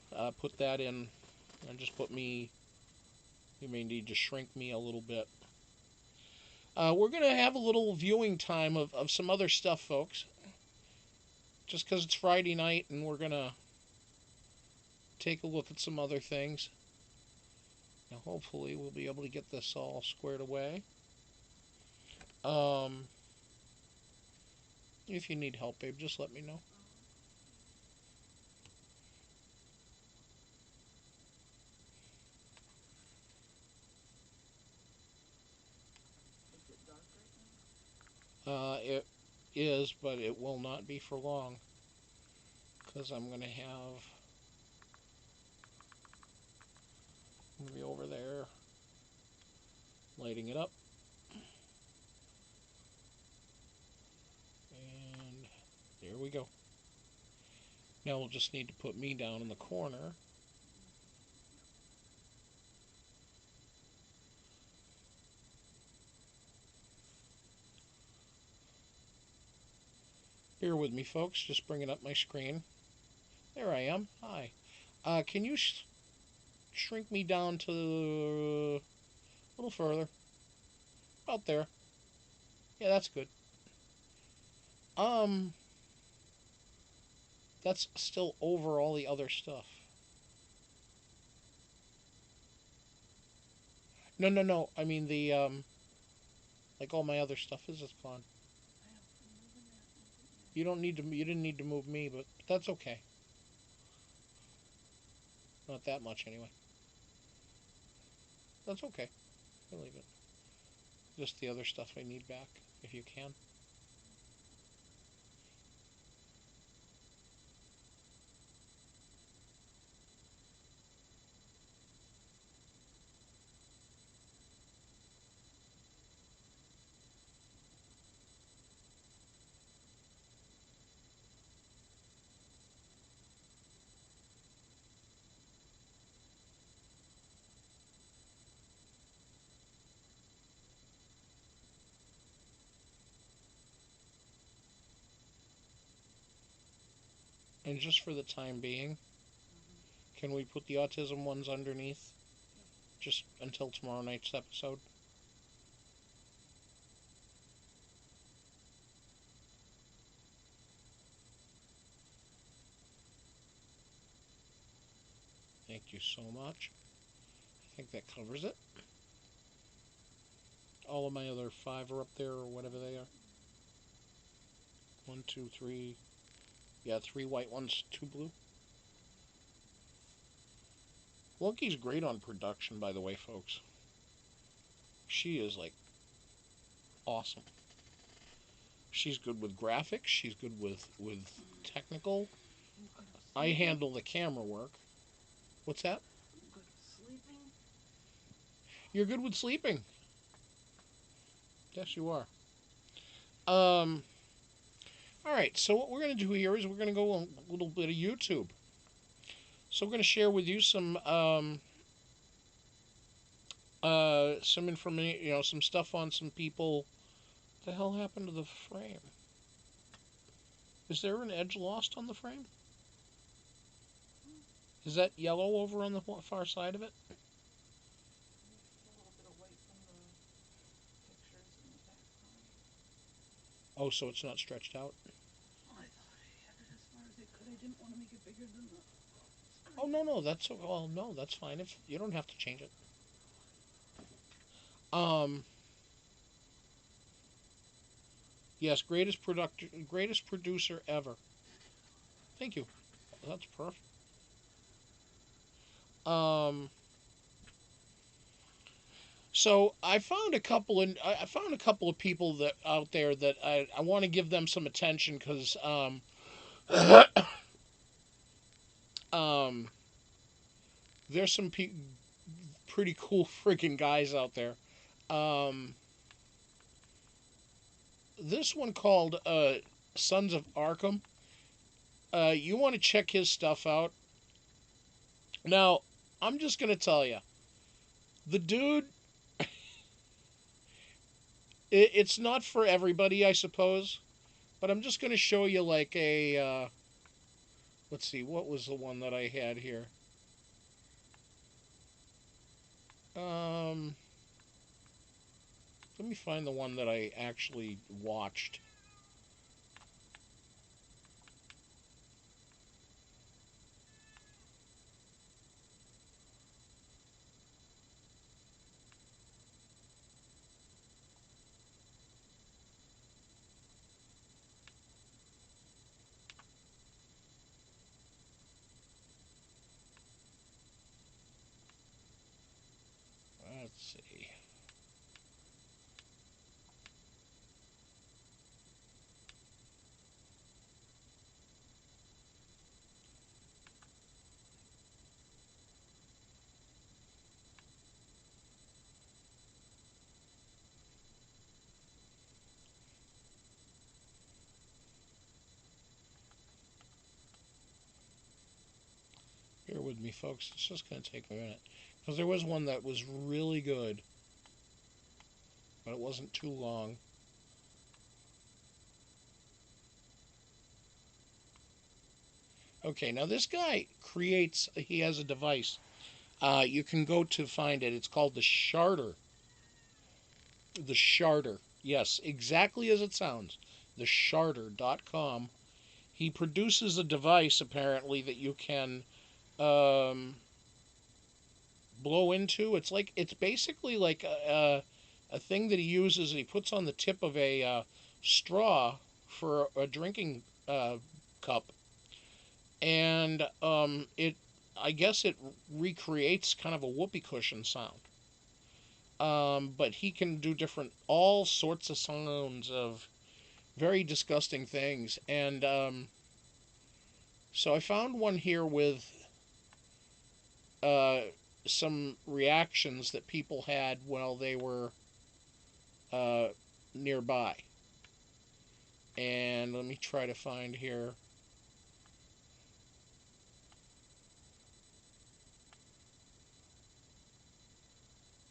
put that in. And just put me... You may need to shrink me a little bit. We're going to have a little viewing time of some other stuff, folks. Just because it's Friday night, and we're going to take a look at some other things. Now, hopefully, we'll be able to get this all squared away. If you need help, babe, just let me know. Is it dark right now? It is, but it will not be for long. Because I'm going to be over there lighting it up. And there we go. Now we'll just need to put me down in the corner. Bear with me, folks. Just bringing up my screen. There I am. Hi. Can you shrink me down to a little further? About there. Yeah, that's good. That's still over all the other stuff. No. I mean the, like all my other stuff is gone. You didn't need to move me, but that's okay. Not that much anyway. That's okay. I'll leave it. Just the other stuff I need back, if you can. And just for the time being, can we put the autism ones underneath? Just until tomorrow night's episode? Thank you so much. I think that covers it. All of my other 5 are up there, or whatever they are. 1, 2, 3. Yeah, 3 white ones, 2 blue. Loki's great on production, by the way, folks. She is, like, awesome. She's good with graphics. She's good with technical. I handle the camera work. What's that? Good with sleeping? You're good with sleeping. Yes, you are. Alright, so what we're going to do here is we're going to go a little bit of YouTube. So we're going to share with you some information, some stuff on some people. What the hell happened to the frame? Is there an edge lost on the frame? Is that yellow over on the far side of it? A little bit of white from the pictures in the background. Oh, so it's not stretched out? I thought I had it as far as it could. I didn't want to make it bigger than the screen. Oh, no, that's... Well, no, that's fine. If you don't have to change it. Yes, greatest producer ever. Thank you. That's perfect. So I found a couple of people that out there that I want to give them some attention because there's some pretty cool freaking guys out there. This one called Sons of Arkham. You want to check his stuff out. Now, I'm just going to tell you. The dude, it's not for everybody, I suppose. But I'm just going to show you like a... let's see, what was the one that I had here? Let me find the one that I actually watched. Let's see. Bear with me, folks. It's just going to take a minute. Because there was one that was really good. But it wasn't too long. Okay, now this guy creates... He has a device. You can go to find it. It's called the Sharder. The Sharder. Yes, exactly as it sounds. TheSharder.com. He produces a device, apparently, that you can... blow into. It's basically like a thing that he uses. He puts on the tip of a straw for a drinking cup, and I guess it recreates kind of a whoopee cushion sound. But he can do all sorts of sounds of very disgusting things, and so I found one here with some reactions that people had while they were nearby. And let me try to find here.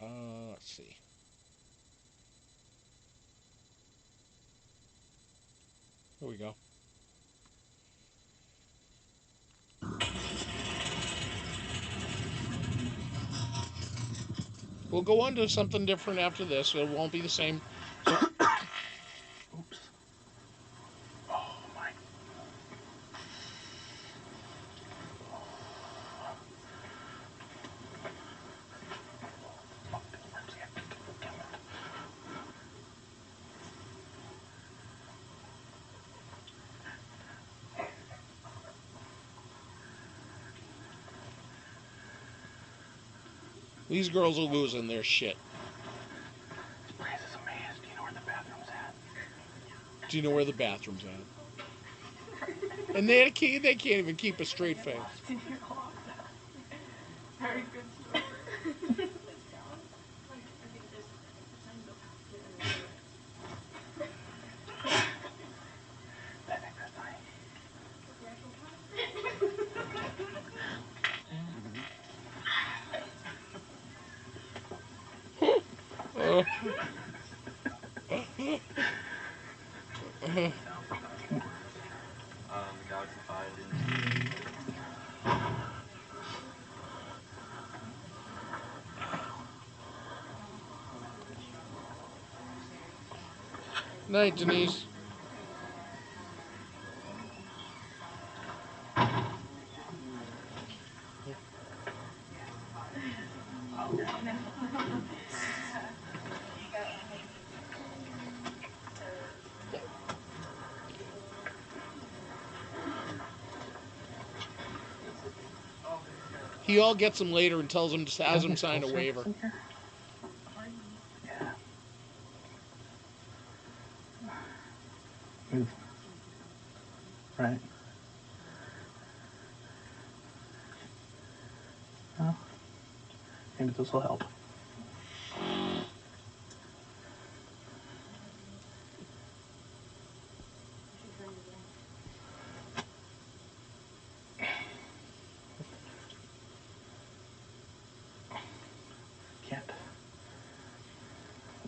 Let's see. Here we go. We'll go on to something different after this. It won't be the same. Oops. Oh my. These girls are losing their shit. This place is a maze. Do you know where the bathroom's at? Do you know where the bathroom's at? And they had a key. They can't even keep a straight face. Very good story. I think that's fine. Night, Denise. He all gets him later and tells him, has him sign a waiver. Yeah. Move. Right. Well, maybe this will help. Can't.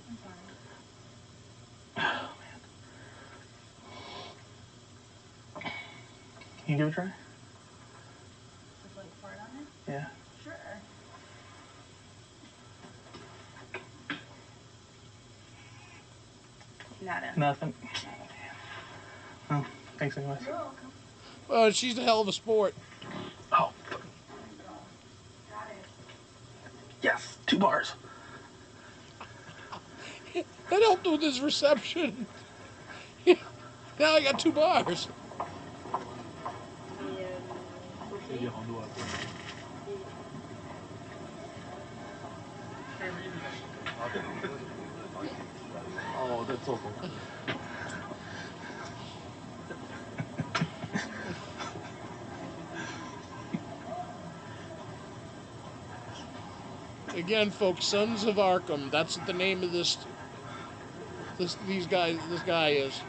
I'm sorry. Oh, man. Can you give it a try? Just like fart on it? Yeah. Sure. Nada. Nothing. Oh, thanks anyways. You're welcome. Well, she's a hell of a sport. Oh. Got it. Yes, 2 bars. That helped with his reception. Now I got 2 bars. Oh, that's okay. Again, folks, Sons of Arkham. That's what the name of this guy is.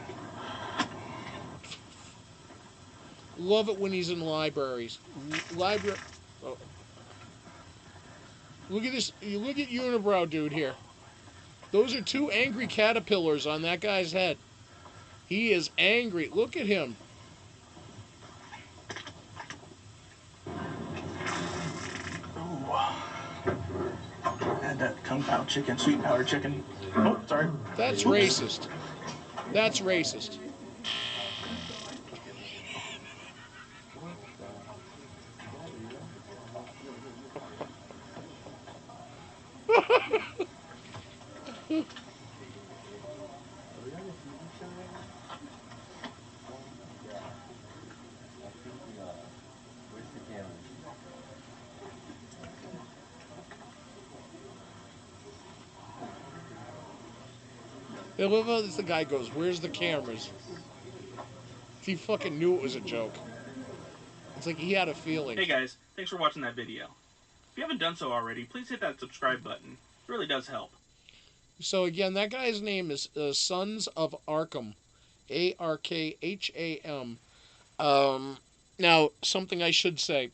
Love it when he's in libraries. Library. Oh. Look at this. Look at Unibrow dude here. Those are 2 angry caterpillars on that guy's head. He is angry. Look at him. Ooh. Add that Kung Pao chicken, sweet powder chicken. Oh, sorry. That's racist. That's racist. I love how the guy goes, "Where's the cameras?" He fucking knew it was a joke. It's like he had a feeling. Hey guys, thanks for watching that video. If you haven't done so already, please hit that subscribe button. It really does help. So again, that guy's name is Sons of Arkham. Arkham. Now, something I should say.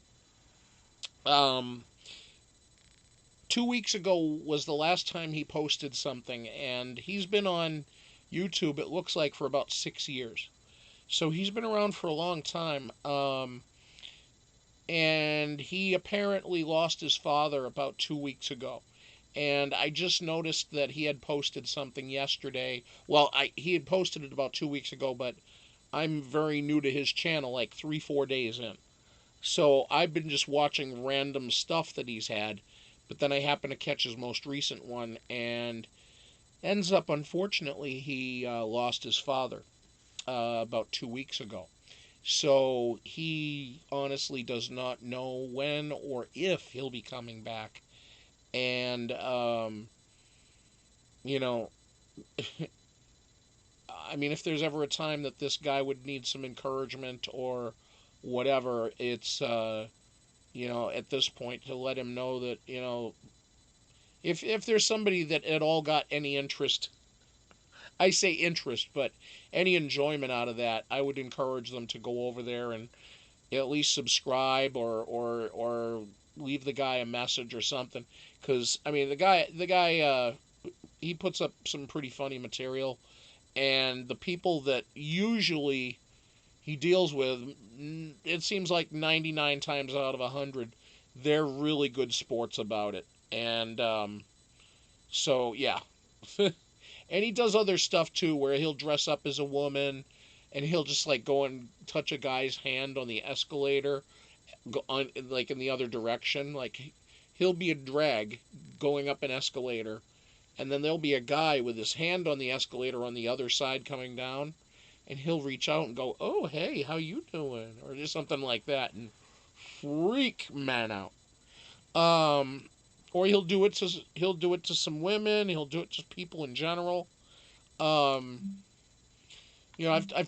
2 weeks ago was the last time he posted something, and he's been on YouTube, it looks like, for about 6 years. So he's been around for a long time. And he apparently lost his father about 2 weeks ago. And I just noticed that he had posted something yesterday. Well, he had posted it about 2 weeks ago, but I'm very new to his channel, like 3-4 days in. So I've been just watching random stuff that he's had. But then I happened to catch his most recent one, and ends up, unfortunately, he lost his father about 2 weeks ago. So he honestly does not know when or if he'll be coming back. And, you know, I mean, if there's ever a time that this guy would need some encouragement or whatever, it's, you know, at this point to let him know that, you know, if there's somebody that at all got any interest, I say interest, but any enjoyment out of that, I would encourage them to go over there and at least subscribe or leave the guy a message or something. Because, I mean, the guy, he puts up some pretty funny material, and the people that usually he deals with, it seems like 99 times out of 100, they're really good sports about it. And so, yeah. And he does other stuff too, where he'll dress up as a woman, and he'll just like go and touch a guy's hand on the escalator, go on like in the other direction. Like he'll be a drag going up an escalator, and then there'll be a guy with his hand on the escalator on the other side coming down, and he'll reach out and go, "Oh, hey, how you doing?" Or just something like that, and freak man out. Or he'll do it to some women. He'll do it to people in general. I've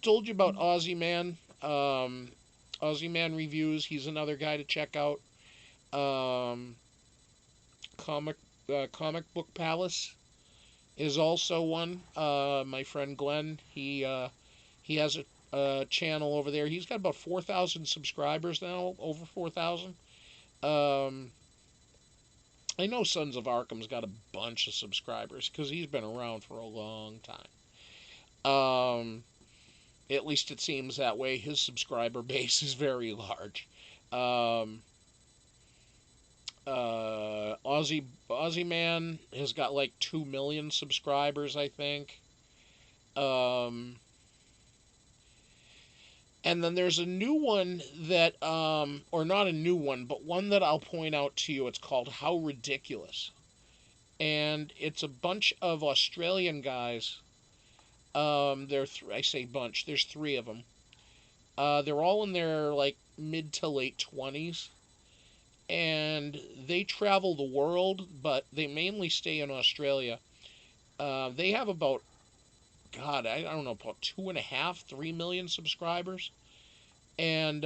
told you about Aussie Man. Aussie Man Reviews. He's another guy to check out. Comic Book Palace is also one. My friend Glenn. He has a channel over there. He's got about 4,000 subscribers now. Over 4,000. I know Sons of Arkham's got a bunch of subscribers because he's been around for a long time. At least it seems that way. His subscriber base is very large. Aussie Man has got like 2 million subscribers, I think. And then there's a new one that, or not a new one, but one that I'll point out to you. It's called How Ridiculous. And it's a bunch of Australian guys. I say bunch, there's 3 of them. They're all in their, like, mid to late 20s. And they travel the world, but they mainly stay in Australia. They have about, God, I don't know, about 2.5, 3 million subscribers. And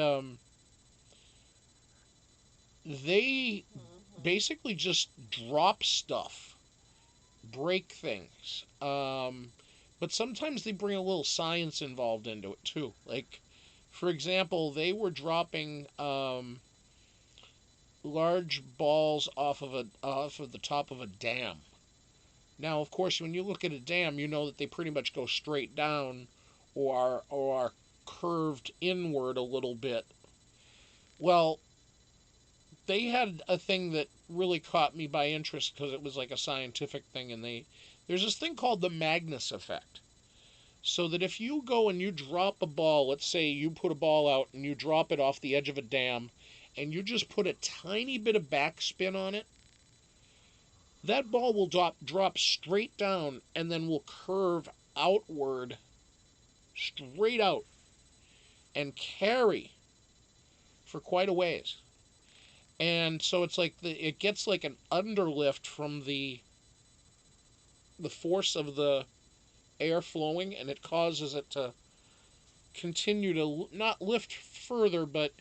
they basically just drop stuff, break things. But sometimes they bring a little science involved into it too. Like, for example, they were dropping large balls off of the top of a dam. Now, of course, when you look at a dam, you know that they pretty much go straight down or are curved inward a little bit. Well, they had a thing that really caught me by interest because it was like a scientific thing, and there's this thing called the Magnus effect. So that if you go and you drop a ball, let's say you put a ball out and you drop it off the edge of a dam, and you just put a tiny bit of backspin on it, that ball will drop straight down and then will curve outward, straight out, and carry for quite a ways. And so it's like it gets like an underlift from the force of the air flowing, and it causes it to continue to not lift further, but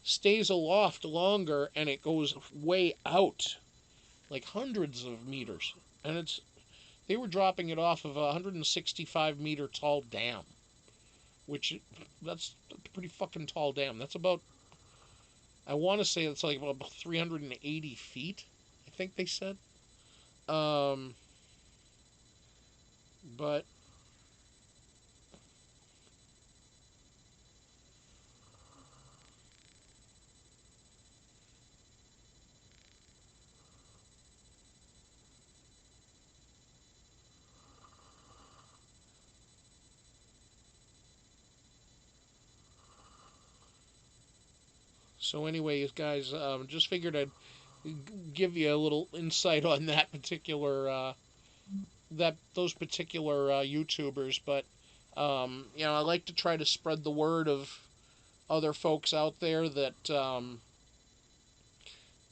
stays aloft longer, and it goes way out, like hundreds of meters. And they were dropping it off of a 165 meter tall dam, which that's a pretty fucking tall dam. That's about, I want to say it's like about 380 feet, I think they said. But so anyway, guys, just figured I'd give you a little insight on that particular those particular YouTubers. But I like to try to spread the word of other folks out there that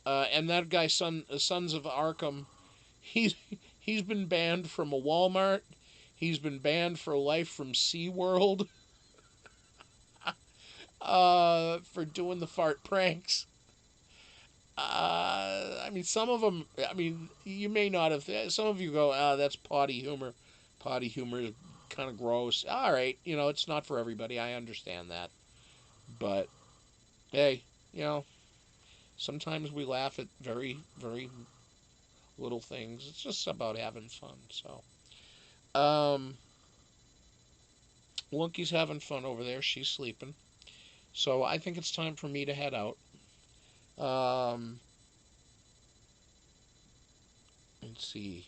and that guy, Sons of Arkham, he's been banned from a Walmart. He's been banned for life from SeaWorld for doing the fart pranks. I mean, some of them, I mean, you may not have, some of you go, that's potty humor. Potty humor is kind of gross. All right, it's not for everybody. I understand that. But, hey, sometimes we laugh at very, very little things. It's just about having fun, so. Lunky's having fun over there. She's sleeping. So I think it's time for me to head out. Let's see.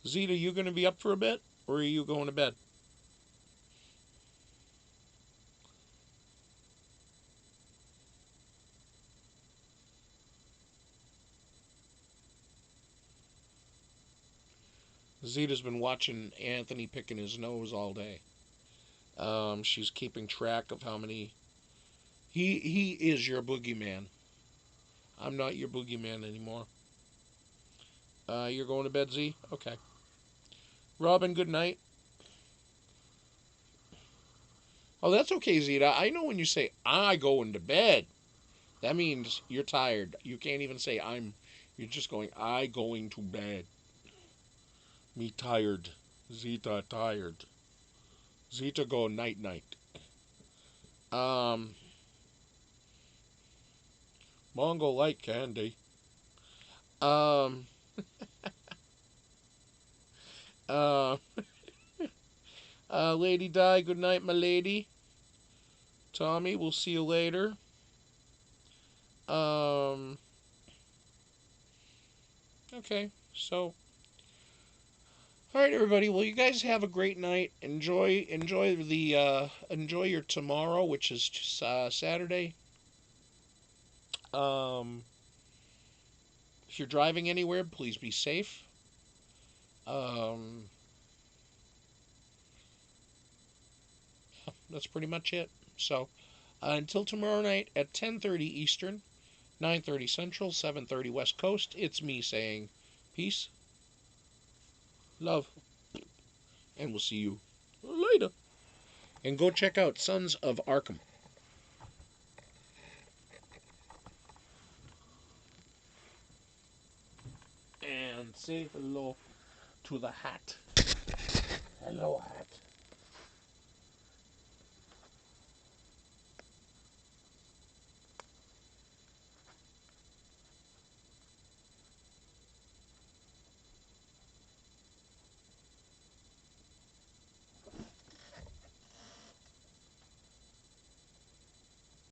Zeta, you going to be up for a bit, or are you going to bed? Zeta's been watching Anthony picking his nose all day. She's keeping track of how many... He is your boogeyman. I'm not your boogeyman anymore. You're going to bed, Z? Okay. Robin, good night. Oh, that's okay, Zeta. I know when you say, I going to bed, that means you're tired. You can't even say, you're just going, I going to bed. Me tired. Zeta tired. Zeta go night-night. Mongo like candy. Lady Di, good night, my lady. Tommy, we'll see you later. Okay, so... Alright, everybody, well, you guys have a great night. Enjoy your tomorrow, which is Saturday. If you're driving anywhere, please be safe. That's pretty much it. So, until tomorrow night at 10:30 Eastern, 9:30 Central, 7:30 West Coast, it's me saying peace, love, and we'll see you later. And go check out Sons of Arkham. And say hello to the hat. Hello, hat.